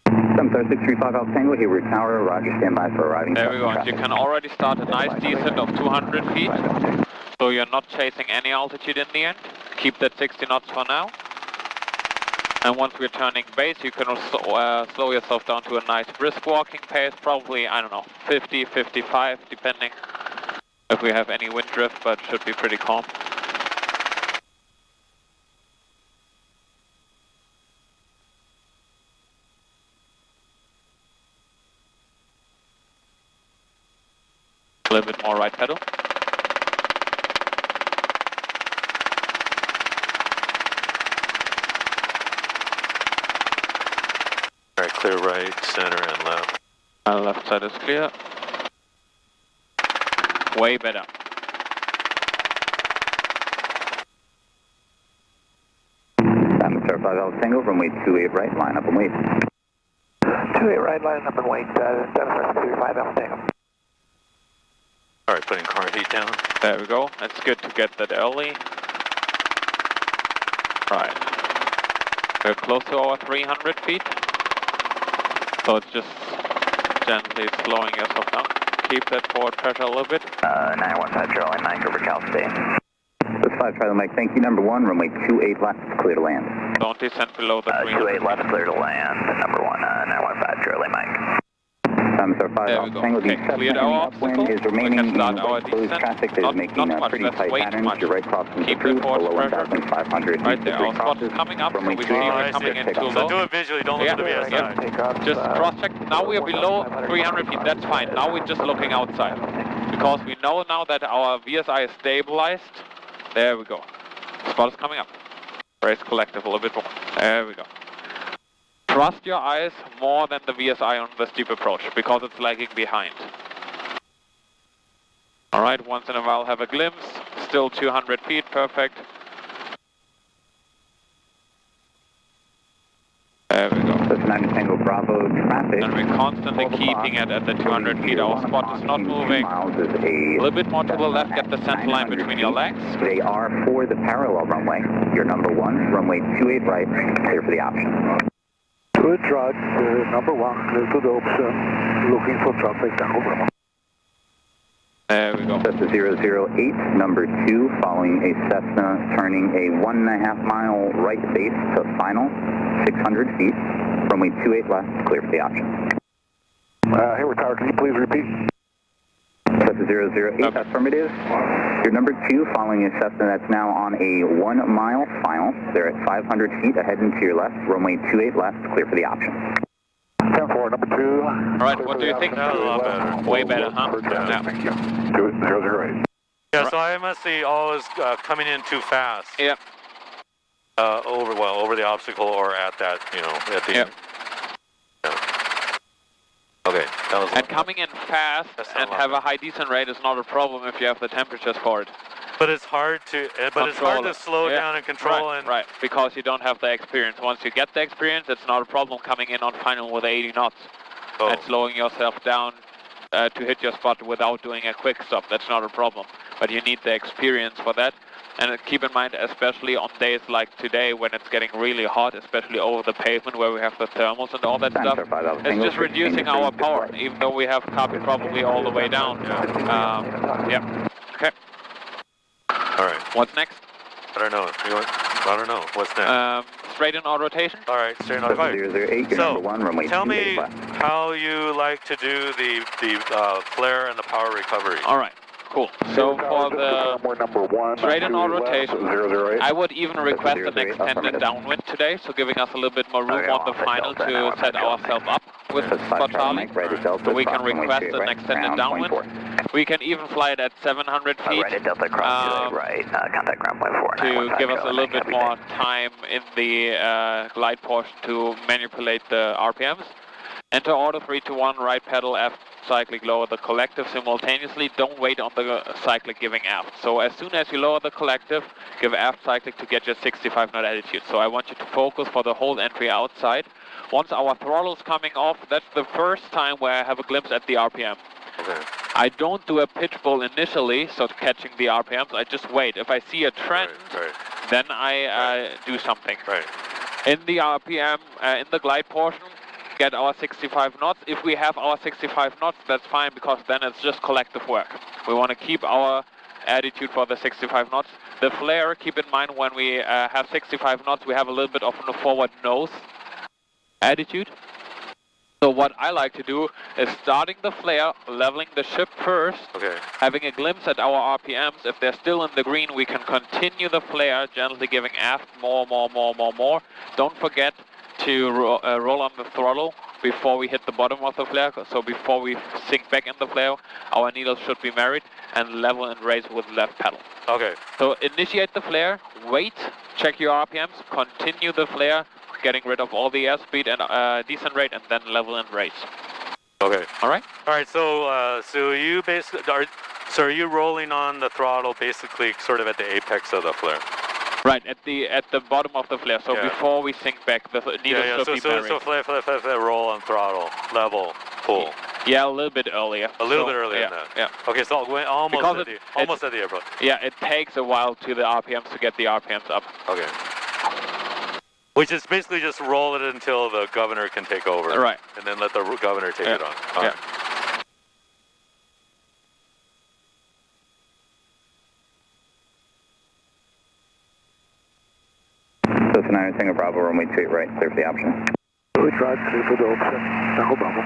73635 Alpha Tango, Hayward Tower, Roger, stand by for arriving. There we go. And you can already start a nice descent of 200 feet. So you're not chasing any altitude in the end. Keep that 60 knots for now. And once we're turning base, you can also slow yourself down to a nice brisk walking pace. Probably, I don't know, 50, 55, depending if we have any wind drift, but should be pretty calm. A little bit more right pedal. Alright, clear right, center, and left. Left side is clear. Way better. Mr. 5 Alpha Tango, runway 28 right, line up and wait. 28 right, line up and wait, 735 Alpha Tango. Alright, putting car heat down. There we go. It's good to get that early. Right. We're close to our 300 feet. So it's just gently slowing yourself down. Keep that forward pressure a little bit. 915 Charlie Mike over Cal State. This is 5 Charlie Mike, thank you. Number 1, runway 28 left, clear to land. Don't descend below the 300 28 left, clear to land. Number 1, 915 Charlie Mike. Mr. 5 There we Alpha go. Tango, the Okay, cleared 7 our upwind obstacle. is remaining. We can start in our closed descent. traffic that is making Not much, pretty that's tight way too patterns. much. Your right crossing Keep approved, the forward below pressure. 1,500. Right there, our spot is coming up, so we see we're coming in too So low. do it visually, don't look at the VSI. Just cross-check. Now we are below 300 feet, that's fine. Now we're just looking outside. Because we know now that our VSI is stabilized. There we go. Spot is coming up. Raise collective a little bit more. There we go. Trust your eyes more than the VSI on the steep approach, because it's lagging behind. Alright, once in a while have a glimpse. Still 200 feet, perfect. There we go. That's 9 Tango Bravo traffic. And we're constantly keeping it at the 200 feet. Our spot is not moving. A little bit more to the left, get the center line between your legs. They are for the parallel runway. Your number 1, runway 28 right, clear for the option. Good right, number 1, clear to the option, looking for traffic, Tango Bravo. There we go. Cessna 008, number 2, following a Cessna, turning a 1.5 mile right base to final, 600 feet, runway 28 left, clear for the option. Hayward Tower, can you please repeat? Cessna 008, affirmative. Your number 2, following a Cessna that's now on a 1 mile final. They're at 500 feet ahead and to your left, runway 28 left, clear for the option. 10-4, number 2. All right, what do you think? That was a lot better. Way better, huh? Yeah, thank you. 008. Yeah, so I must see always coming in too fast. Yep. Over the obstacle or at that, at the Yep. Yeah. Okay, that was. And coming in fast and have a high descent rate is not a problem if you have the temperatures for it. But it's hard to. But it's hard to slow down and control. Right, because you don't have the experience. Once you get the experience, it's not a problem coming in on final with 80 knots and slowing yourself down to hit your spot without doing a quick stop. That's not a problem. But you need the experience for that. And keep in mind, especially on days like today when it's getting really hot, especially over the pavement where we have the thermals and all that stuff, it's just reducing our power, even though we have copy probably all the way down. Yeah. Okay. All right. What's next? I don't know. I don't know. What's next? Straight in auto-rotation. All right, straight in auto-rotation. 008, your number 1, runway tell 28 me left. how you like to do the flare and the power recovery. All right. Cool. So for the straight in auto-rotation, I would even request an extended downwind today, so giving us a little bit more room on the final to set ourselves up with Spot Charlie. So we can request an extended downwind. We can even fly it at 700 feet to give us a little bit more time in the glide portion to manipulate the RPMs. Enter auto 3 to 1, right pedal, aft cyclic, lower the collective simultaneously. Don't wait on the cyclic giving aft. So as soon as you lower the collective, give aft cyclic to get your 65 knot attitude. So I want you to focus for the whole entry outside. Once our throttle's coming off, that's the first time where I have a glimpse at the RPM. Okay. I don't do a pitch pull initially, so catching the RPMs, I just wait. If I see a trend, then I do something. Right. In the RPM, in the glide portion, get our 65 knots. If we have our 65 knots, that's fine, because then it's just collective work. We want to keep our attitude for the 65 knots. The flare, keep in mind, when we have 65 knots, we have a little bit of a forward nose attitude. So what I like to do is starting the flare, leveling the ship first, having a glimpse at our RPMs. If they're still in the green, we can continue the flare, gently giving aft more. Don't forget to roll on the throttle before we hit the bottom of the flare. So before we sink back in the flare, our needles should be married and level and raise with left pedal. Okay. So initiate the flare, wait, check your RPMs, continue the flare, getting rid of all the airspeed and descent rate, and then level and raise. Okay. All right. All right. So you basically are you rolling on the throttle basically sort of at the apex of the flare? Right, at the bottom of the flare. So before we sink back, the needle should be married. So flare, roll on throttle, level, pull. Yeah, a little bit earlier. A little bit earlier than that. Yeah. Okay, so almost at the airport. Yeah, it takes a while to the RPMs to get the RPMs up. Okay. Which is basically just roll it until the governor can take over. Right. And then let the governor take it on. All right. Cessna 9 Tango Bravo, runway 28 right, clear for the option. Good right, clear for the option, Tango Bravo.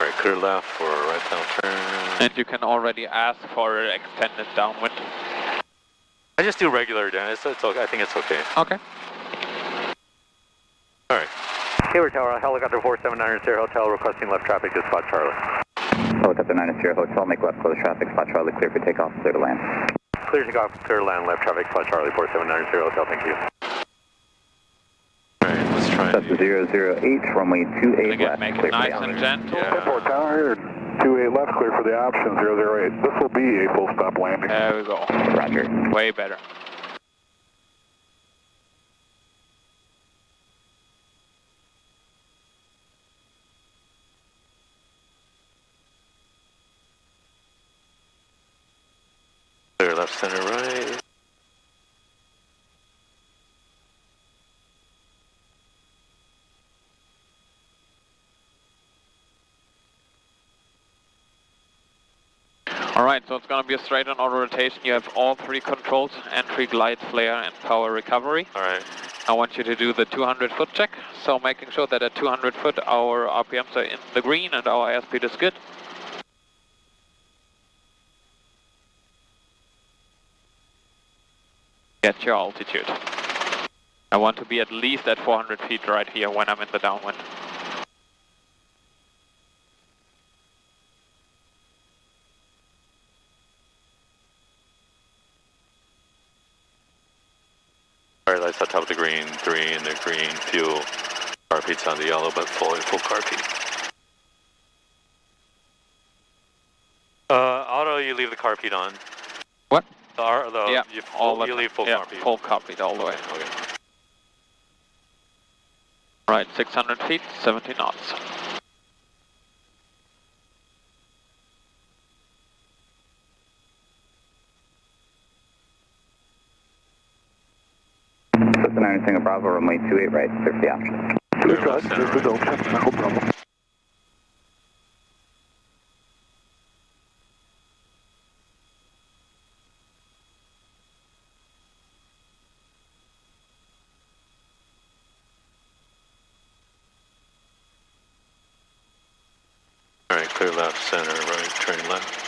All right, clear left for right down turn. And you can already ask for an extended downwind. I just do regular, Dan. It's okay. I think it's okay. Okay. All right. Hayward Tower, helicopter 4790 Hotel, requesting left traffic to Spot Charlie. Helicopter 90 Hotel, make left close traffic, Spot Charlie, clear for takeoff, clear to land. Clear to takeoff, clear to land, left traffic, Spot Charlie, 4790 Hotel, thank you. All right, let's try. That's 008, runway 28 left, Make clear it nice for the and gentle. Airport Tower, 28 left, clear for the option, 008. This will be a full stop landing. There we go. Roger. Way better. left, center, right. Alright, so it's going to be a straight on auto rotation. You have all three controls: entry, glide, flare, and power recovery. Alright. I want you to do the 200 foot check, so making sure that at 200 foot our RPMs are in the green and our airspeed is good. Get your altitude. I want to be at least at 400 feet right here when I'm in the downwind. Alright, lights on top of the green, 3 in the green, fuel. Car Pete's on the yellow, but full car Pete. Auto, you leave the car Pete on. What? Yeah, you leave full car Pete. Full car Pete all the way. Okay. Right, 600 feet, 70 knots. Cessna 9 Tango Bravo, runway 28 right, clear for the option. Clear right, clear for the option, Tango Bravo. Alright, clear left, center, right, train left.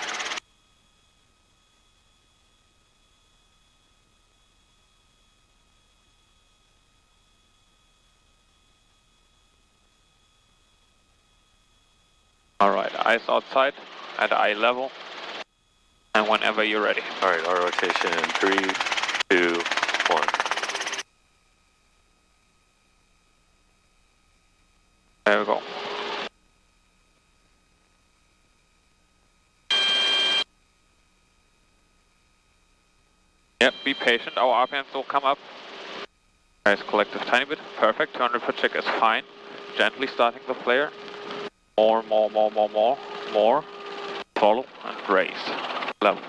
Alright, eyes outside at eye level, and whenever you're ready. Alright, our rotation in 3, 2, 1. There we go. Yep, be patient, our RPMs will come up. Guys, collective tiny bit, perfect, 200 foot check is fine. Gently starting the flare. More, throttle and raise, level.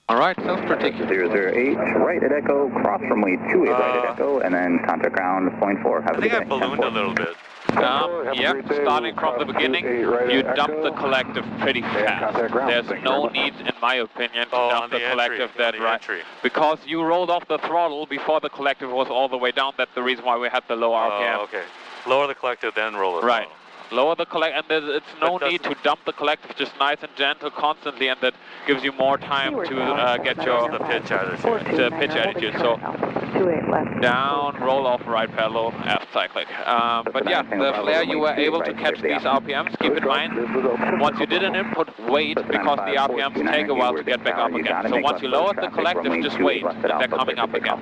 Alright, self-predict. 008, right at Echo, cross runway 28 right at Echo, and then contact ground 0.4. Have I think I ballooned a little bit. Yep, starting from the beginning, you dump the collective pretty fast. There's no need, in my opinion, to dump the collective that right. Because you rolled off the throttle before the collective was all the way down. That's the reason why we had the low RPM. Oh, okay. Lower the collective, then roll it. Right. Lower the collective, and it's no need to dump the collective, just nice and gentle constantly, and that gives you more time to get your pitch attitude. So down, roll off right pedal, aft cyclic. But yeah, the flare, you were able to catch these RPMs. Keep in mind, once you did an input, wait, because the RPMs take a while to get back up again. So once you lower the collective, just wait, and they're coming up again.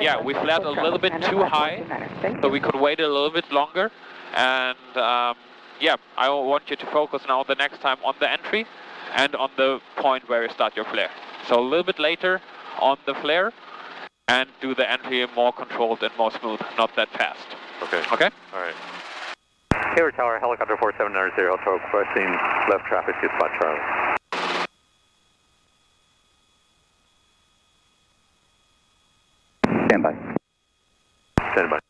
Yeah, we flared a little bit too high, so we could wait a little bit longer. And yeah, I want you to focus now the next time on the entry and on the point where you start your flare. So a little bit later on the flare, and do the entry more controlled and more smooth, not that fast. Okay. Okay? Alright. Hayward Tower, helicopter 4790, Hotel requesting left traffic to spot Charlie. Stand by. Stand by.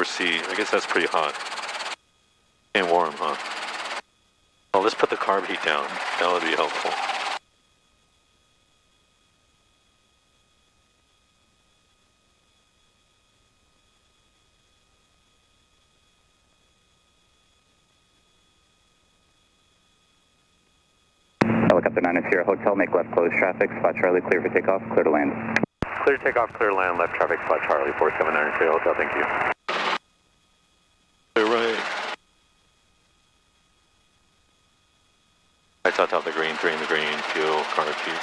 C. I guess that's pretty hot. And warm, huh? Well, let's put the carb heat down. That would be helpful. Helicopter 9 Sierra Hotel, make left close traffic, spot Charlie, clear for takeoff, clear to land. Clear takeoff, clear land, left traffic, spot Charlie, 4793 Hotel, thank you. Clear right. Lights out top the green, 3 in the green, fuel, car repeat.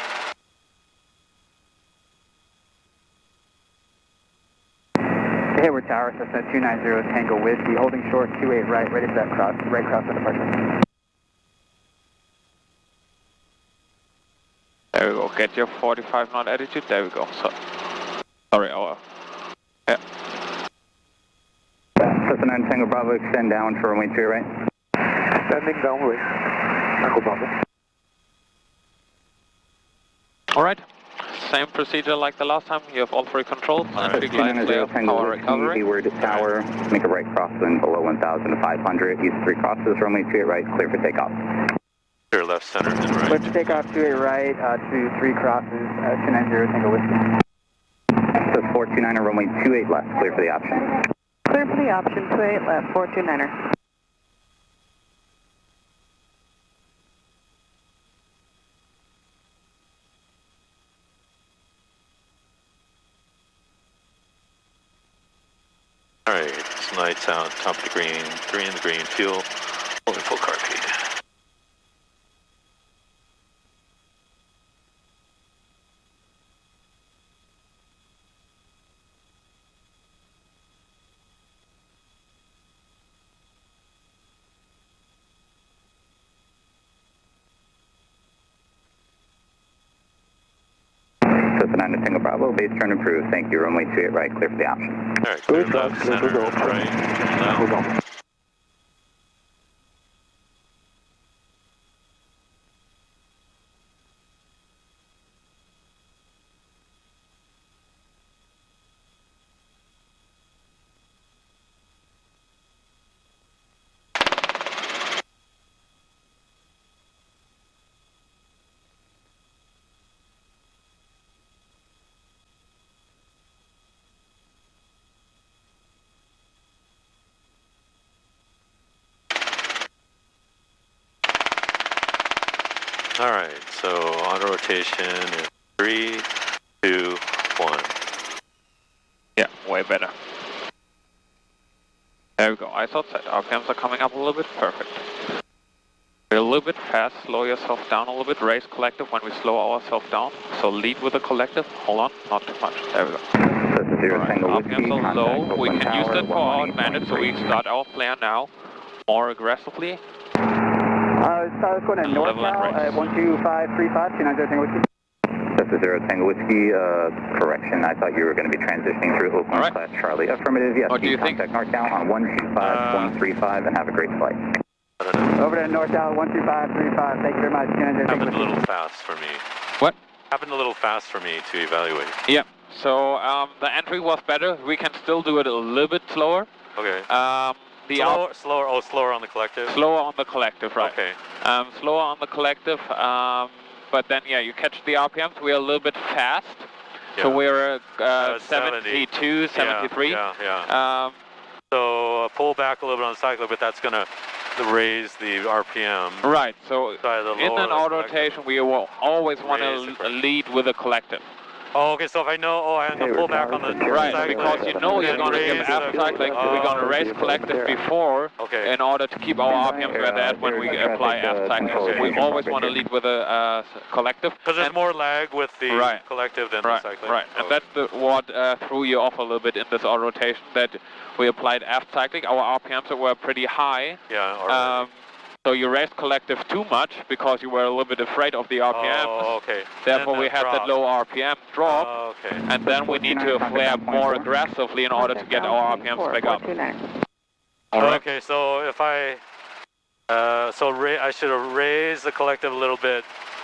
Hayward Tower, Cessna 290 Tango Whiskey, holding short 28 right, ready for that cross, right cross for departure. There we go. Get your 45 knot attitude. There we go. So, sorry, our. Yeah. Cessna 9 Tango Bravo, extend down for runway 2 right. Standing downway. Tango Bravo. All right. Same procedure like the last time. You have all 3 controls. Entry, glide, 290 clear, Tango power Whiskey, recovery. Hayward Tower, make a right crosswind below 1,500. Use 3 crosses, runway 2 right, clear for takeoff. Clear left, center, and right. Clear for takeoff, 28 right, to 3 crosses, 290 Tango Whiskey. Says 429er, runway 28 left, clear for the option. Clear for the option, 28 left, 429er. Alright, lights out, top of the green, 3 in the green, fuel, holding full car feed. Cessna 9 Tango Bravo, base turn approved. Thank you, runway 28 right, clear for the option. Alright, clear left, center, right, left. Alright, so auto rotation is 3, 2, 1. Yeah, way better. There we go. I thought that RPMs are coming up a little bit. Perfect. We're a little bit fast. Slow yourself down a little bit. Raise collective when we slow ourselves down. So lead with the collective. Hold on, not too much. There we go. Right. RPMs are low. We can use that for our advantage, so we start our flare now more aggressively. So let's go to north now, 12535, 290 Tango Whiskey. Cessna 0 Tango Whiskey, correction, I thought you were going to be transitioning through Oakland class Charlie. Affirmative, yes. What do you think? Contact NorCal on 125.35 and have a great flight. Over to NorCal 12535, thank you very much. Happened a little fast for me. What? Happened a little fast for me to evaluate. Yeah, so the entry was better. We can still do it a little bit slower. Okay. Slower on the collective? Slower on the collective, right. Okay. Slower on the collective, but then, yeah, you catch the RPMs. We're a little bit fast. Yeah. So we're 72, 73. Yeah. So pull back a little bit on the cycler, but that's going to raise the RPM. Right, so in an auto-rotation, we will always want to lead with a collective. Oh, okay, so if I know, I have to pull back on the right, because you know you're going to give after cycling, we're going to raise collective before in order to keep our RPMs where they're at when we apply after cycling. So we always want to lead with a collective. Because there's more lag with the collective than the cycling. Right, and that's what threw you off a little bit in this auto-rotation, that we applied after cycling. Our RPMs were pretty high. Yeah, so you raised collective too much because you were a little bit afraid of the RPMs. Oh, okay. Therefore, we had that low RPM drop. Oh, okay. And then we need to flare more aggressively in order to get our RPMs back up. Okay, so if I, I should have raised the collective a little bit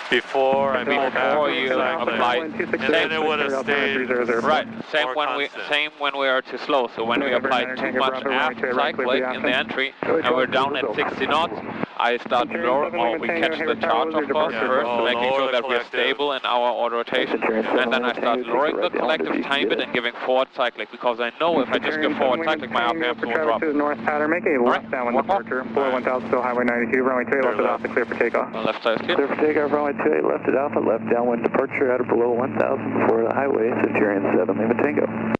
before I made before you apply, and then it would have stayed right. Same when we are too slow. So when we apply too much after cycling in the entry and we're down at 60 knots, I start lowering, or we catch the charge of course first, making sure that we're stable in our auto rotation, and then I start lowering the collective a tiny bit and giving forward cyclic, because I know if I just give forward cyclic, my RPMs will drop. To the north pattern, make a left downwind departure, below 1000, still highway 92, runway 28 left at Alpha, clear for takeoff. Left side is clear. Clear for takeoff, runway 28 left at Alpha, left downwind departure out of below 1000 before the highway, Centurion 7 Lima Tango.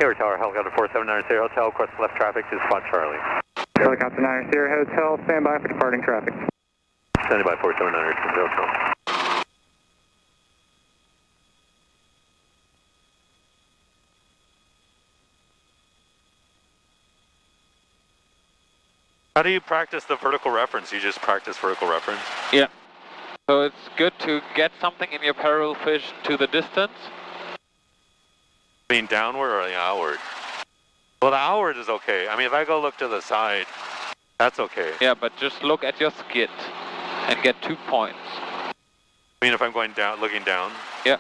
Hayward Tower, helicopter 4790 Sierra Hotel, request left traffic to spot Charlie. Helicopter 9 Sierra Hotel, stand by for departing traffic. Standing by 4790 Sierra Hotel. How do you practice the vertical reference? You just practice vertical reference? Yeah. So it's good to get something in your parallel vision to the distance. Being downward or outward? Well, the outward is okay. I mean, if I go look to the side, that's okay. Yeah, but just look at your skid and get 2 points. I mean, if I'm going down, looking down? Yeah.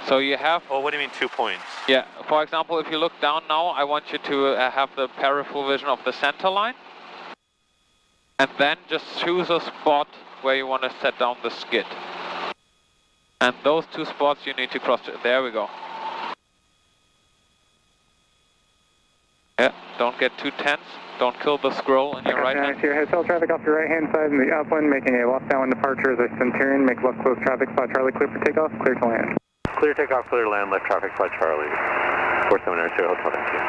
So you have... Oh, what do you mean 2 points? Yeah. For example, if you look down now, I want you to have the peripheral vision of the center line. And then just choose a spot where you want to set down the skid. And those 2 spots you need to cross. There we go. Yeah, don't get too tense. Don't kill the scroll in your right hand. Sierra Hotel traffic off your right hand side in the upwind, making a left downwind departure as a Centurion. Make left close traffic, spot Charlie, clear for takeoff, clear to land. Clear takeoff, clear to land, left traffic, spot Charlie. 4790 Sierra Hotel, thank you.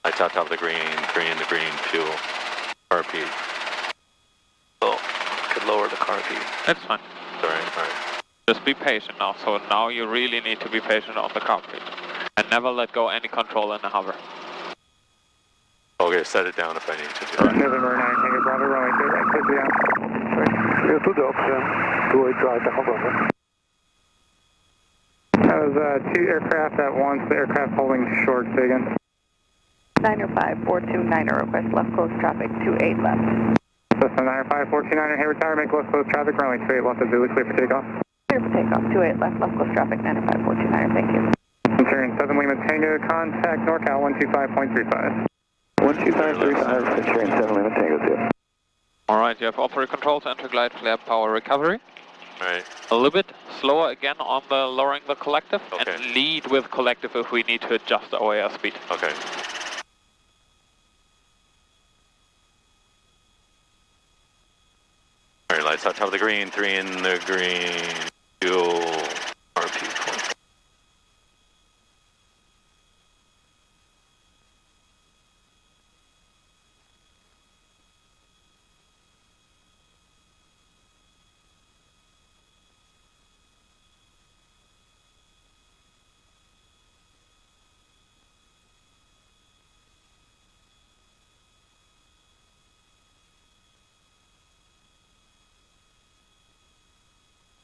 Lights out top of the green, fuel, car P. Oh, could lower the car P. That's fine. Alright. Just be patient now. So now you really need to be patient on the cockpit. And never let go any control in the hover. Okay, set it down if I need to do that. November 9, Tango Bravo, runway 2 right, clear to the out. Clear to the option, 28 right, hover. That was 2 aircraft at once, the aircraft holding short, say again. 905 429, request left close traffic 28 left. Cessna 905 429, Hayward Tower, make left close traffic, runway 28 left at Zulu, clear for takeoff. Clear for takeoff, 28 left, left close traffic 905 429, thank you. Centurion 7 Lima Tango, contact NorCal 125.35. 12535, Centurion 7 Lima Tango 2. Alright, you have operator controls, enter glide, flare, power, recovery. Alright. A little bit slower again on the lowering the collective, Okay. and lead with collective if we need to adjust the OAR speed. Okay. Alright, lights out top of the green, 3 in the green, fuel, RP.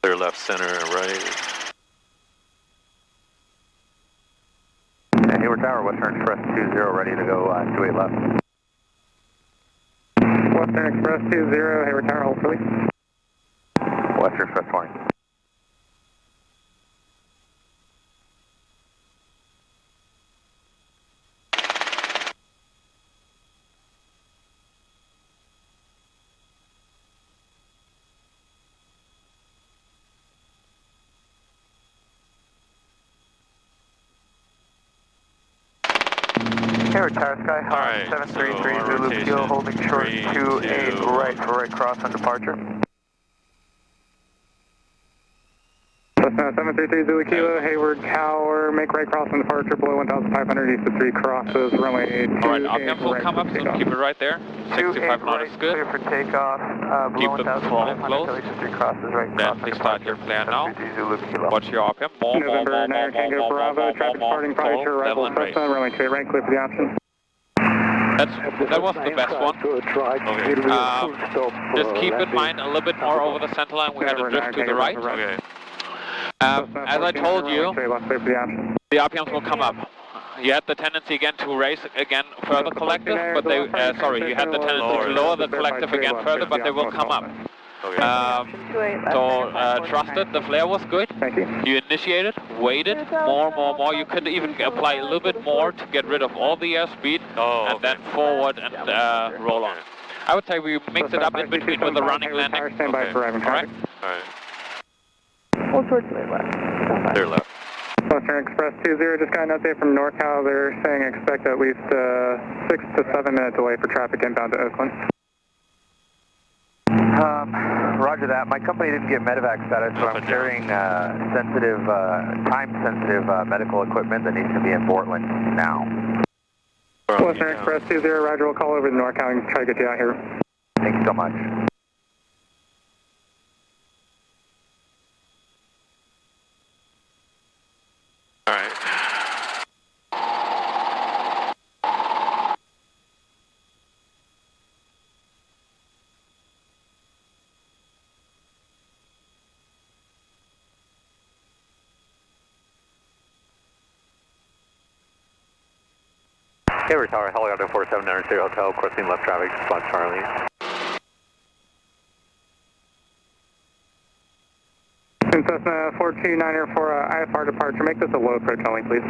Clear left, center, right. Hayward Tower, Western Express 20, ready to go, 28 left. Western Express 20, Hayward Tower, hold release. Western Express 20. Hayward Tower, Sky High, Alright, 733 so Zulu rotation, Kilo, holding short 3, 28 2. right for right cross on departure. Cessna 733 Zulu Kilo, Hayward Tower, make right cross on departure, below 1,500, east of 3 crosses, runway 2. Alright, RPMs will come up, so keep it right there. 65 knot is good. Clear for takeoff, below Keep the throttle 1,500, close. east of 3 crosses, right cross on Gently start departure. your flare now. 733 Zulu Kilo. Watch your RPM. More, November 9 Tango Bravo, traffic departing prior to arrival, Cessna, runway 28 right, clear for the option. That was the best one. Just keep in mind a little bit more over the center line. We had a drift to the right. Okay. As I told you, the RPMs will come up. You had the tendency again to raise again further collective, but they, sorry, you had the tendency to lower the collective again further, but they will come up. Okay. So trusted, the flare was good. Thank you. You initiated, waited, more. You could even apply a little bit more to get rid of all the airspeed, and then forward and roll on. I would say we mix it up in between with the running landing. Stand by for arriving traffic. Alright. Hold towards the left. Clear left. Western Express 20, just got an update from NorCal. They're saying expect at least 6 to 7 minute delay for traffic inbound to Oakland. Roger that. My company didn't get medevac status, so I'm carrying sensitive, time-sensitive medical equipment that needs to be in Portland now. Western Express 20, Roger, we'll call over to NorCal and try to get you out here. Thank you so much. Alright. Hayward Tower, helicopter 4790 Hotel, crossing left traffic, spot Charlie. In Cessna 429er for IFR departure, make this a low approach only, please.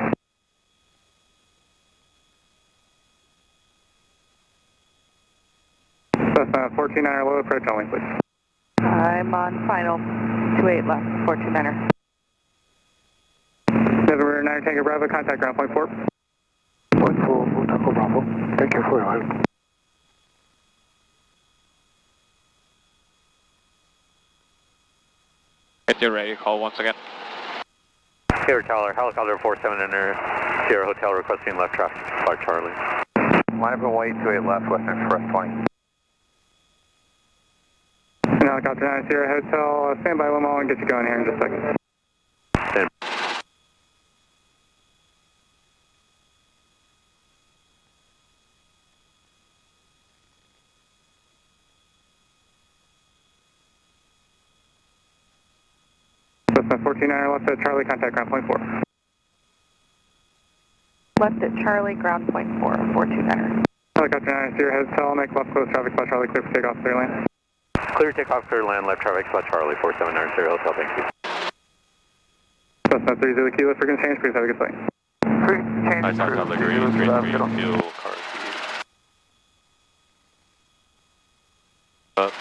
Cessna 429er, low approach only, please. I'm on final. 28 left, 429er. November 9 Tango Bravo, contact ground point 4. Point 4, Tango Bravo. Thank you for your help. Get your radio call once again. Hayward Tower, helicopter 4790 Sierra Hotel, requesting left traffic, spot Charlie. Line up and wait, 28 left, Western Express 20. And helicopter 9 Sierra Hotel, stand by limo and get you going here in just a second. Cessna 149er left at Charlie, contact ground point 4. Left at Charlie, ground point 4, 429er. Helicopter 9 Sierra Hotel, make left close traffic, spot Charlie, clear for takeoff, clear lane. Clear takeoff, clear land, left traffic, spot Charlie, 4790 Sierra Hotel, thank you. Cessna 30 Kilo, frequency change, please have a good flight. I talked about the green fuel car.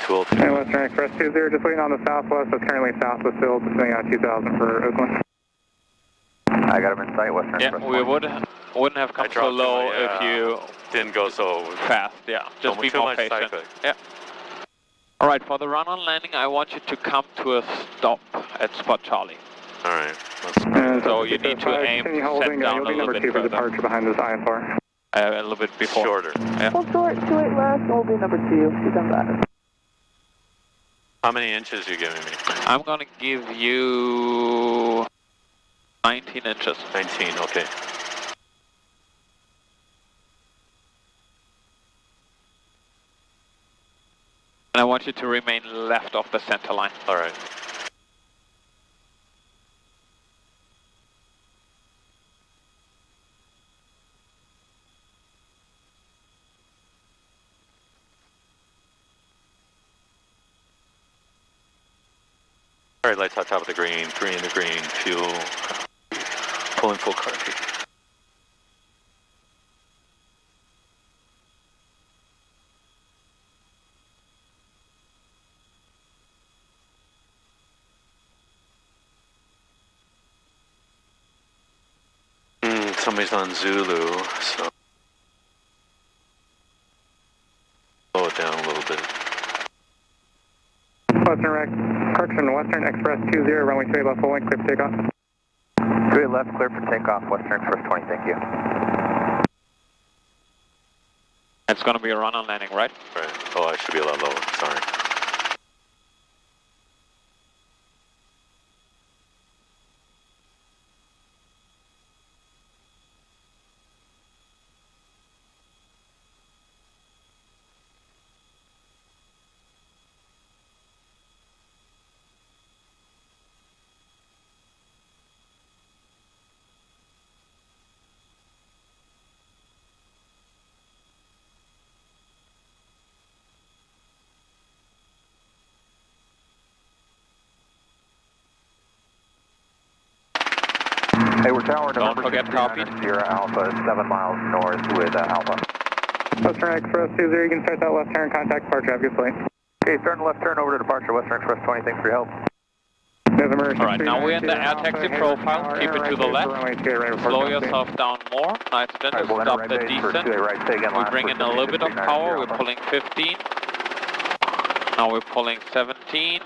202. And Western Express 20, just waiting on the southwest, that's currently south of Sill, descending out 2000 for Oakland. I got him in sight, Western Express 20. We wouldn't have come so low if you didn't go so fast, just be more patient. Yeah. Alright, for the run-on landing, I want you to come to a stop at spot Charlie. Alright. So you need to aim, set down a little bit for further. departure behind this IFR. A little bit before. Shorter. Yeah. Hold short, 28 left, and we'll be number 2. She's on that. How many inches are you giving me? I'm gonna give you 19 inches. 19, okay. And I want you to remain left of the center line. Alright. Alright, lights on top of the green, 3 in the green, fuel, pulling full car seat. Somebody's on Zulu, so slow it down a little bit. Western Express 20, runway 28 left, full length, clear for takeoff. 28 left, clear for takeoff, Western Express 20, thank you. It's gonna be a run-on landing, right? Right. Oh, I should be a lot lower, sorry. Hayward Tower, Don't forget car feed. Sierra Alpha, 7 miles north with Alpha. Western Express 20, you can start that left turn, contact departure, have a good flight. Okay, starting left turn over to departure, Western Express 20, thanks for your help. Alright, now we're in the air taxi profile, keep it to the left, slow yourself down more, nice then, stop the descent, we bring in a little bit of power, we're pulling 15, now we're pulling 17,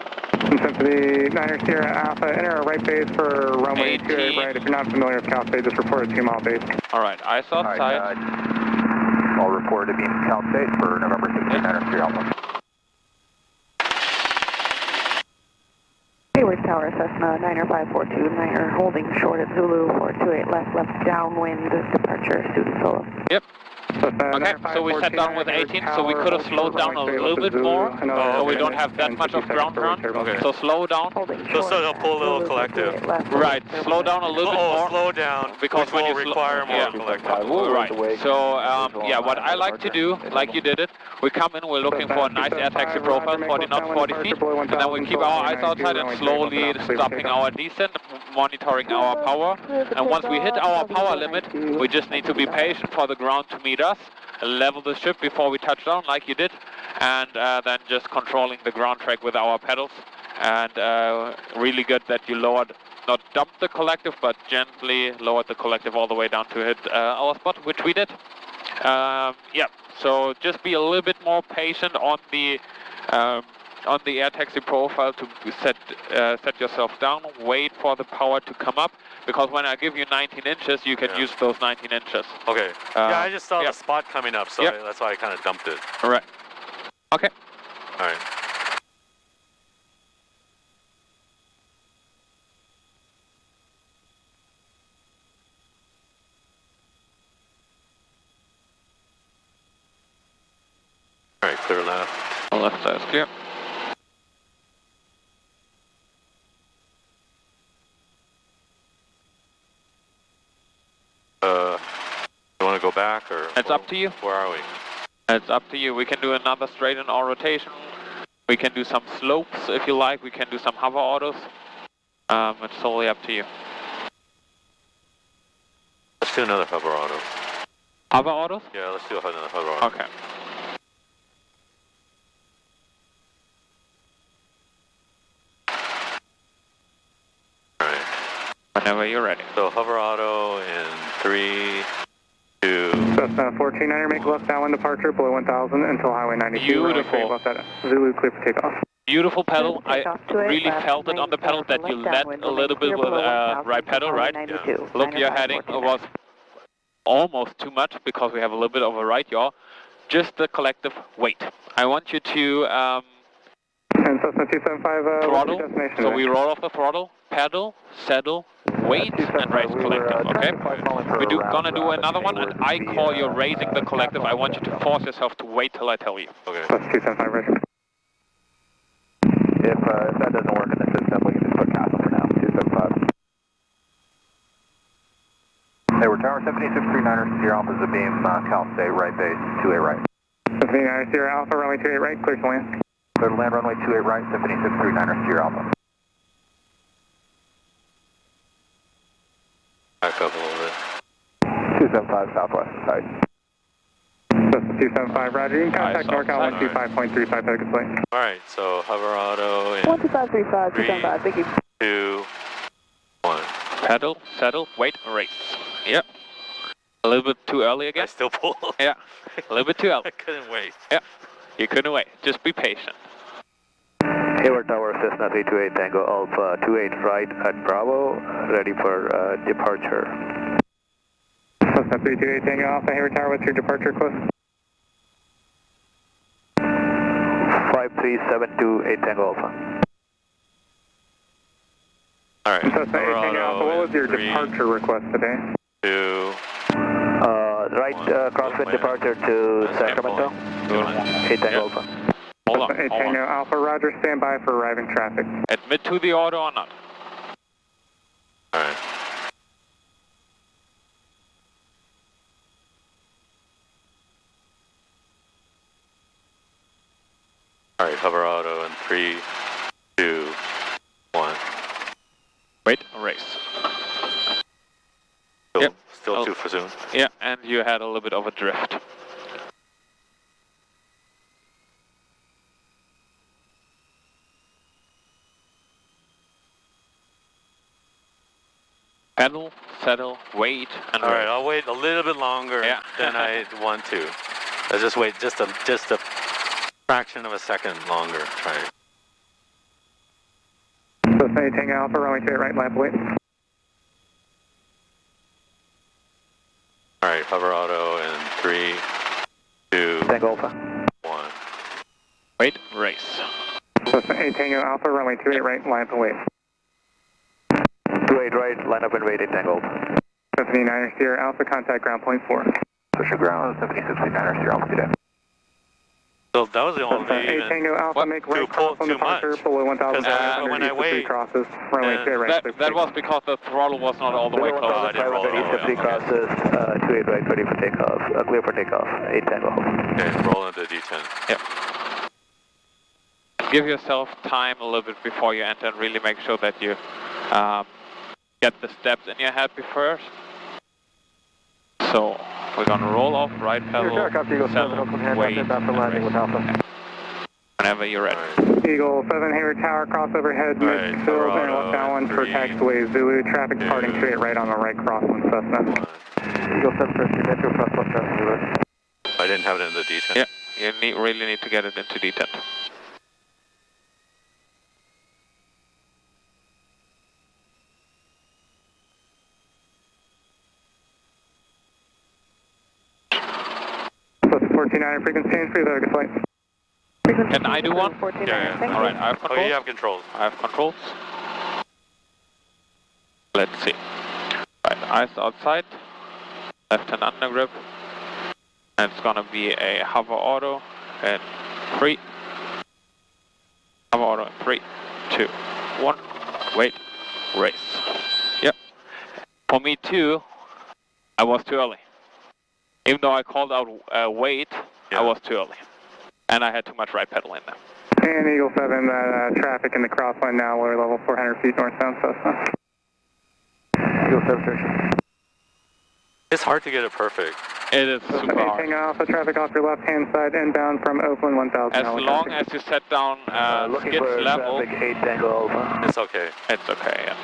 Intensity 9er Sierra Alpha, enter a right base for runway 28 right, if you're not familiar with Cal State, just report a 2 mile base. Alright, eyes outside. I'll report to beam Cal State for November 16, 9er Sierra Alpha. Hayward Tower, Cessna 9er 542, 9er holding short at Zulu 428 left downwind, departure, student solo. Yep. Okay, so we sat down with 18, so we could have slowed down a little bit more, so we don't have that much of ground run. Okay. So slow down. So pull a little collective. Right, slow down a little bit more. Slow down, because when you require more collective. Right. So yeah, what I like to do, like you did it, we come in, we're looking for a nice air taxi profile, 40 knots, 40 feet, and then we keep our eyes outside and slowly stopping our descent, monitoring our power. And once we hit our power limit, we just need to be patient for the ground to meet us, level the ship before we touch down like you did, and then just controlling the ground track with our pedals. And really good that you lowered, not dumped the collective, but gently lowered the collective all the way down to hit our spot, which we did. Yeah, so just be a little bit more patient on the air taxi profile to set yourself down, wait for the power to come up, because when I give you 19 inches, you can use those 19 inches. Okay. Yeah, I just saw the spot coming up, so that's why I kind of dumped it. All right. Okay. All right. All right, clear left. Left side is clear. You want to go back or? It's up to you. Where are we? It's up to you. We can do another straight and all rotation. We can do some slopes if you like. We can do some hover autos. It's totally up to you. Let's do another hover auto. Hover autos? Yeah, let's do another hover auto. Okay. Whenever you're ready. So hover auto in 3, 2. Cessna 14-9er, make left downwind departure below 1000 until highway 92. Beautiful. Left at Zulu, clear for takeoff. Beautiful pedal. I really felt it on the pedal that you led a little bit with right pedal, right? Yeah. Look, your heading was almost too much because we have a little bit of a right yaw. Just the collective weight. I want you to and Cessna 275 throttle. So we roll off the throttle, pedal, saddle, weight, and raise collective, okay? We're gonna do another one, and I call you raising the collective. I want you to force yourself to wait till I tell you. Okay. Cessna 275, Roger. If that doesn't work in the system, we can just put castle for now, 275. Hayward Tower, 7639er, Sierra Alpha Zabeam, Cal State, right base, 28 right. 79er, Sierra Alpha, runway 28 right, clear to land. Clear to land, runway 28 right, 7639er, Sierra Alpha. Back up a little bit. 275 southwest, side. Cessna 275, Roger. You can contact NorCal 125.35 seconds late. All right, so hover auto in 12535, 275, thank you. 2, 1. Pedal, saddle, wait, race. Yep. A little bit too early again. I still pull. Yeah. A little bit too early. I couldn't wait. Yeah. You couldn't wait. Just be patient. Hayward Tower, Cessna 328 Tango Alpha 28 right at Bravo, ready for departure. Cessna 328 Tango Alpha, Hayward Tower, what's your departure request? 53728 Tango Alpha. All right. Cessna 8 Tango Alpha, what was your departure request today? 2. Right crosswind departure to Sacramento. 8 Tango Alpha. Hold on. 8 Tango Alpha, Roger, stand by for arriving traffic. Admit to the auto or not? All right. All right, hover auto in 3, 2, 1. Wait, race. too for soon. Yeah, and you had a little bit of a drift. Pedal, settle, wait, and All right, race. I'll wait a little bit longer than I want to. I'll just wait just a fraction of a second longer. Try it. So say Tango Alpha, runway 28 right, line wait. All right, hover auto in 3, 2, Tango Alpha. 1. Wait, race. So say Tango Alpha, runway 28 right, line wait. 28 right, line up and wait at Tango Alpha. 79er Sierra Alpha, contact ground point 4. Push your ground, 7669er Sierra Alpha, good day. So that was the only Hey, Tango Alpha, make right cross on departure below 1,500 when I wait, crosses, runway 28 right. That was because the throttle was not all the way closed. I didn't roll it all the way. 3 crosses, 28 right, ready for takeoff, clear for takeoff, 8 Tango Alpha. Okay, roll into D10. Yep. Give yourself time a little bit before you enter and really make sure that you get the steps in your head first. So we're gonna roll off, right pedal, settle, wait, and race. Whenever you're ready. Right. Eagle 7, Hayward Tower, cross overhead, mid-field, and left downwind for taxiway Zulu, traffic departing 28 right on the right crosswind Cessna. Eagle 7, first, you get to cross left traffic, Zulu. I didn't have it in the D10. Yeah, you really need to get it into D10. So 49 frequency change, please have a good flight. Can I do one? Yeah. All right, I have controls. Oh, you have controls. I have controls. Let's see. Right, eyes outside, left hand under grip, and it's gonna be a hover auto in 3. Hover auto in 3, 2, 1. Wait, race. Yep. For me too, I was too early. Even though I called out wait, I was too early. And I had too much right pedal in there. And Eagle 7, traffic in the crosswind now, lower level 400 feet northbound Cessna. Eagle 7, station. It's hard to get it perfect. It is super hard. Tango Alpha, traffic off your left-hand side, inbound from Oakland 1000. As long as you set down skids level, Traffic 8 Tango Alpha. It's okay. it's okay, yeah.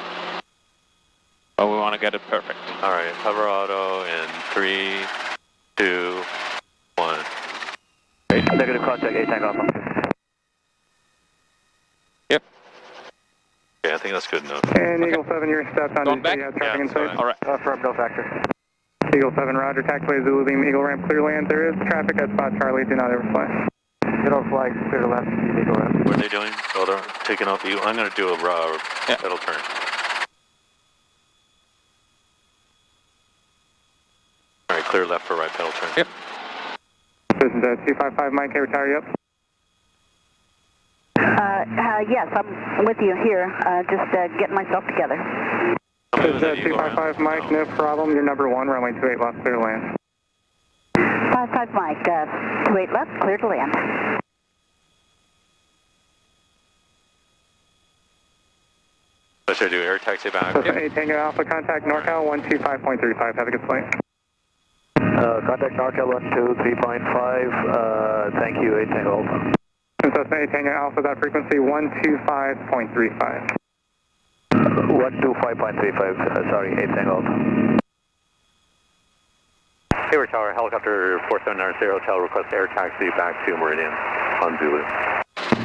But we want to get it perfect. All right, hover auto in 3, 2, 1. Negative contact, 8 Tango Alpha. Yep. Okay, I think that's good enough. And Eagle 7, you're stepped on. Going back? You have traffic inside. All right. Affirm, no factor. Eagle 7, roger, taxiway Zulu beam, Eagle ramp, clear land. There is traffic at spot Charlie, do not overfly. Get on flag, clear to left, Eagle ramp. What are they doing? Oh, they're taking off you. I'm going to do a pedal turn. All right, clear left for right pedal turn. Yep. This is 255 Mike, Hayward Tower, yep. Yes, I'm with you here, just getting myself together. This is 255 Mike, no problem, you're number 1, runway 28 left, clear to land. 55 Mike, 28 left, clear to land. What should I do, air taxi back? So 8 Tango Alpha, contact NorCal 125.35, have a good flight. Contact NorCal 123.5, thank you, 8 Tango Alpha. And so 8 Tango Alpha, that frequency 125.35. 125.35, sorry, 8 Tango Alpha. Hayward Tower, helicopter 4790 Sierra Hotel, request air taxi back to Meridian on Zulu.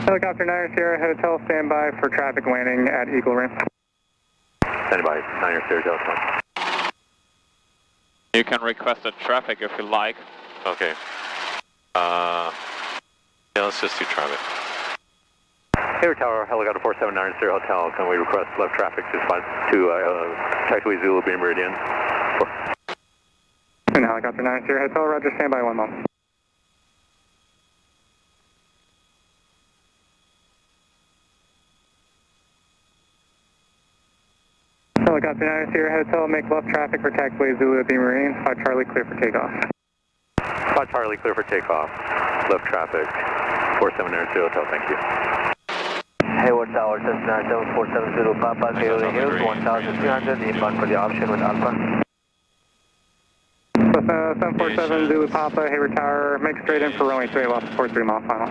Helicopter 9 Sierra Hotel, standby for traffic landing at Eagle Ramp. Standing by, 9 Sierra Hotel. You can request a traffic if you like. Okay. Yeah, let's just do traffic. Hayward Tower, helicopter 4790 Sierra Hotel, can we request left traffic to taxiway Zulu beam Meridian? And helicopter 9 Sierra Hotel, roger, standby 1 moment. Helicopter 9 Sierra Hotel, make left traffic for taxiway Zulu beam Meridian, 5 Charlie, clear for takeoff. 5 Charlie, clear for takeoff. Left traffic, 4790 Sierra Hotel, thank you. Hayward Tower, Cessna 7470 Zulu, Papa, Coyote Hills, 1300, inbound for the option with Alpha. Cessna 747 Zulu Papa, Hayward Tower, make straight in for runway 28 left, 43 mile final.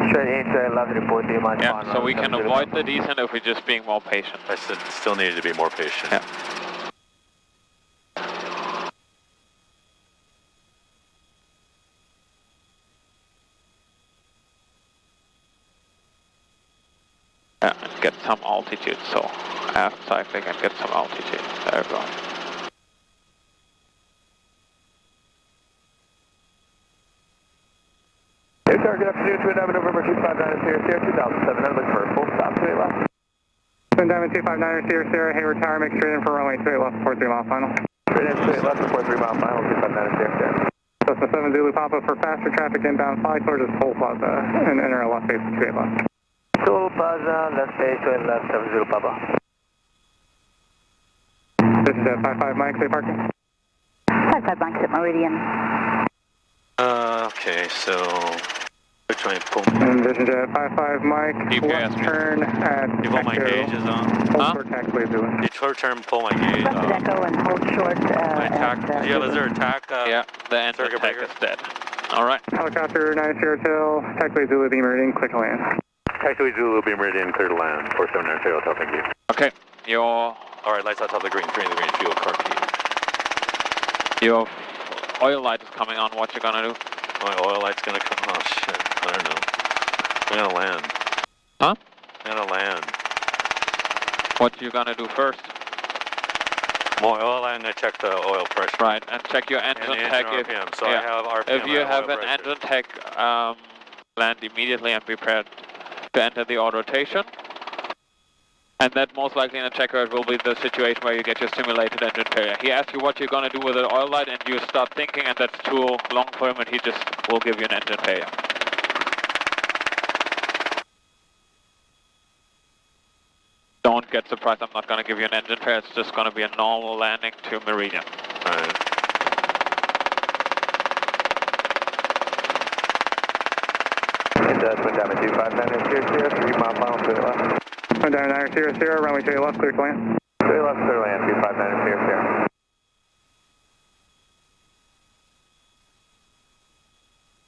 Straight in, straight left, report 3 miles final. Yeah, so we can avoid the descent if we're just being more patient. I said still needed to be more patient. Yeah. Yeah, and get some altitude, so aft cycling and get some altitude. There we go. Hey, sir, good afternoon, Twin Diamond November 259 Sierra 2007, I'm looking for a full stop, 28 left. Twin Diamond 259 Sierra, Hayward Tower, make straight in for runway 28 left, 43 mile final. Straight in, straight left, 43 mile final, 259 Sierra. Cessna 7 Zulu Papa for faster traffic inbound, fly towards Toll Plaza and enter a left base 28 left. Toll Plaza, left base, straight left, 7 Zulu Papa. This is 55 Mike, say parking. 55 Mike's at Meridian. Okay, so we're trying to pull And this is 55 Mike, left turn at you pull my gauges on. Hold for taxiway Zulu. You short term pull my gauge. Left Echo and hold short. My tack. Yeah, is there a tack? Yeah, the engine tach is dead. All right. Helicopter 90 Hotel, taxiway Zulu, be Meridian, clear to land. Taxiway Zulu, be Meridian, clear to land. 479 Hotel, thank you. Okay, your Alright, lights out top of the green, green the green, fuel, car key. your oil light is coming on. What you gonna do? My oil light's gonna come. Oh shit, I don't know. I'm gonna land. Huh? I'm gonna land. What you gonna do first? My oil light, and I check the oil pressure. Right, and check your engine And the tach. engine RPM, so I have RPM. If you and have oil an pressure. engine tach, land immediately and prepared to enter the autorotation. And that most likely in a checker will be the situation where you get your simulated engine failure. He asks you what you're going to do with the oil light and you start thinking, and that's too long for him, and he just will give you an engine failure. Don't get surprised, I'm not going to give you an engine failure, it's just going to be a normal landing to Meridian. Alright. Twin Diamond 259 Sierra, 3 mile final, straight left. Twin Diamond 90 Sierra, runway 28 left, clear to land. Straight left, clear land, 259 Sierra.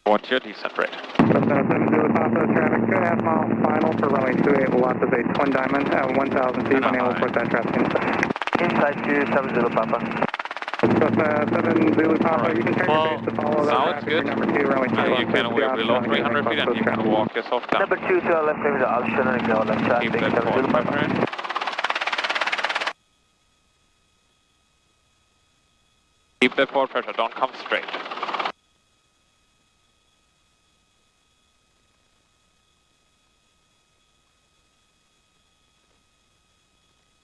What's your descent rate? Cessna 7 Zulu Papa, traffic 2.5 mile final for runway 28 left is a Twin Diamond at 1,000 feet, unable to put that traffic inside. Inside 27 Zulu Papa. Cessna 7 Zulu Papa, you can turn your base to follow that now traffic. it's good. Number 2, runway 28 You left. can we're below 300 feet and you can walk yourself down. Number 2 to our left, there is an option and ignore left traffic, Keep that 7 Zulu forward Papa. pressure in. Keep that forward pressure, don't come straight.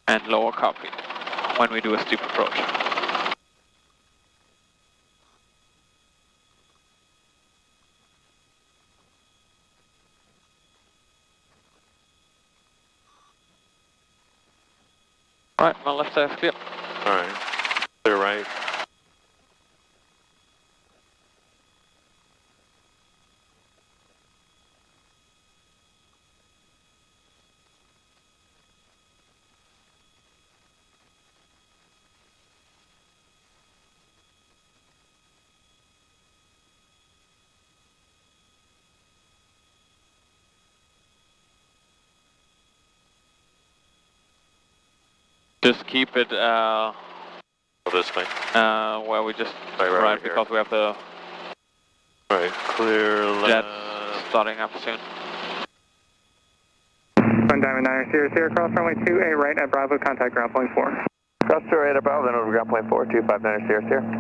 And lower cockpit when we do a steep approach. Right, my left side is clear. Alright. Clear right. Just keep it This way. where we just right here. because we have the Alright, clear jet left. starting up soon. Twin Diamond 90 Sierra, cross runway 28 right at Bravo, contact ground point 4. Cross 28 at Bravo, then over ground point 4, 259 Sierra.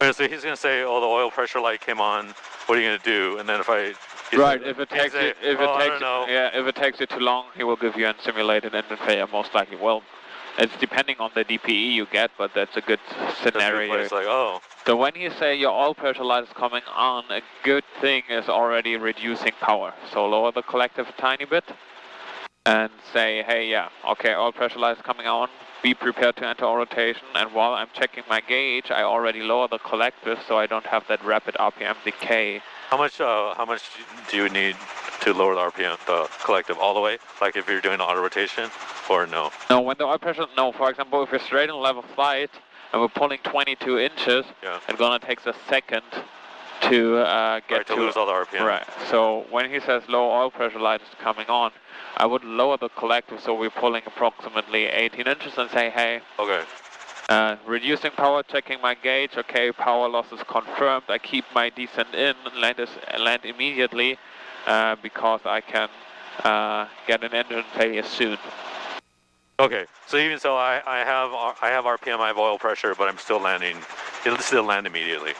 And so he's going to say, oh, the oil pressure light came on. What are you going to do? And then if I... Right, if it takes say, it, if oh, it takes, yeah, if it takes you too long, he will give you a simulated engine failure, most likely. Well, it's depending on the DPE you get, but that's a good scenario. It's like, oh. So when you say your oil pressure light is coming on, a good thing is already reducing power. So lower the collective a tiny bit and say, hey, yeah, okay, oil pressure light is coming on. Be prepared to enter rotation, and while I'm checking my gauge, I already lower the collective so I don't have that rapid RPM decay. How much do you need to lower the RPM, the collective, all the way? Like if you're doing auto rotation, or no? No, when the oil pressure, no, for example, if we're straight on level flight and we're pulling 22 inches, it's gonna take a second to get to lose all the RPM. Right, so when he says low oil pressure light is coming on, I would lower the collective so we're pulling approximately 18 inches and say, hey, okay. Reducing power, checking my gauge, okay, power loss is confirmed, I keep my descent in, land immediately, because I can get an engine failure soon. Okay, so even so I have RPM, I have oil pressure, but I'm still landing, it'll still land immediately.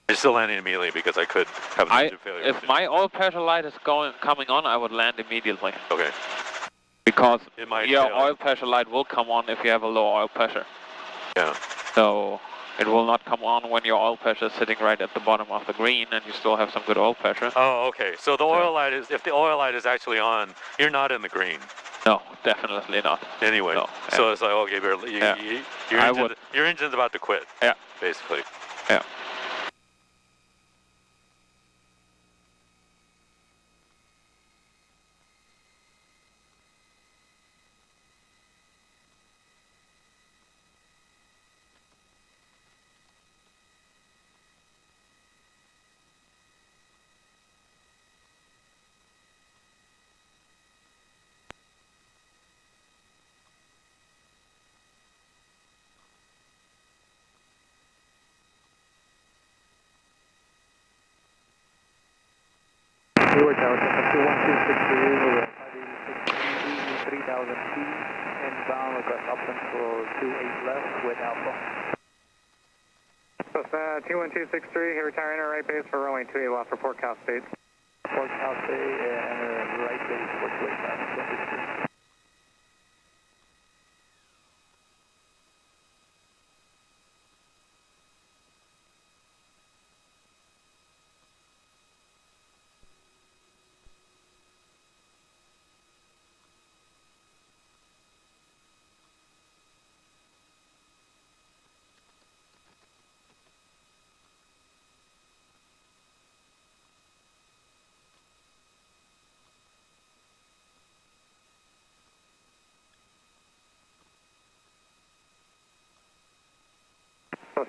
It's still landing immediately because I could have an engine failure. If my oil pressure light is coming on, I would land immediately. Okay. Because your fail. oil pressure light will come on if you have a low oil pressure. Yeah. So it will not come on when your oil pressure is sitting right at the bottom of the green and you still have some good oil pressure. Oh, okay. So the oil light is, if the oil light is actually on, you're not in the green. No, definitely not. Anyway, no, so it's like, okay, your engine's about to quit. Yeah. Basically. Yeah. Hayward Tower, 1263, 3000 feet, inbound, request option for 28 left with Alpha. T1263, here retiring our right base for runway 28 left for Port Cal State. Port Cal State and right base for 28 left.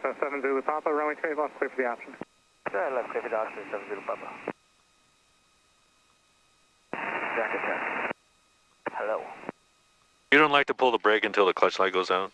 So 7 Zulu Papa, runway 28 left, clear for the option. Left, clear for the option, 7 Zulu Papa. Jacket check. Hello. You don't like to pull the brake until the clutch light goes out?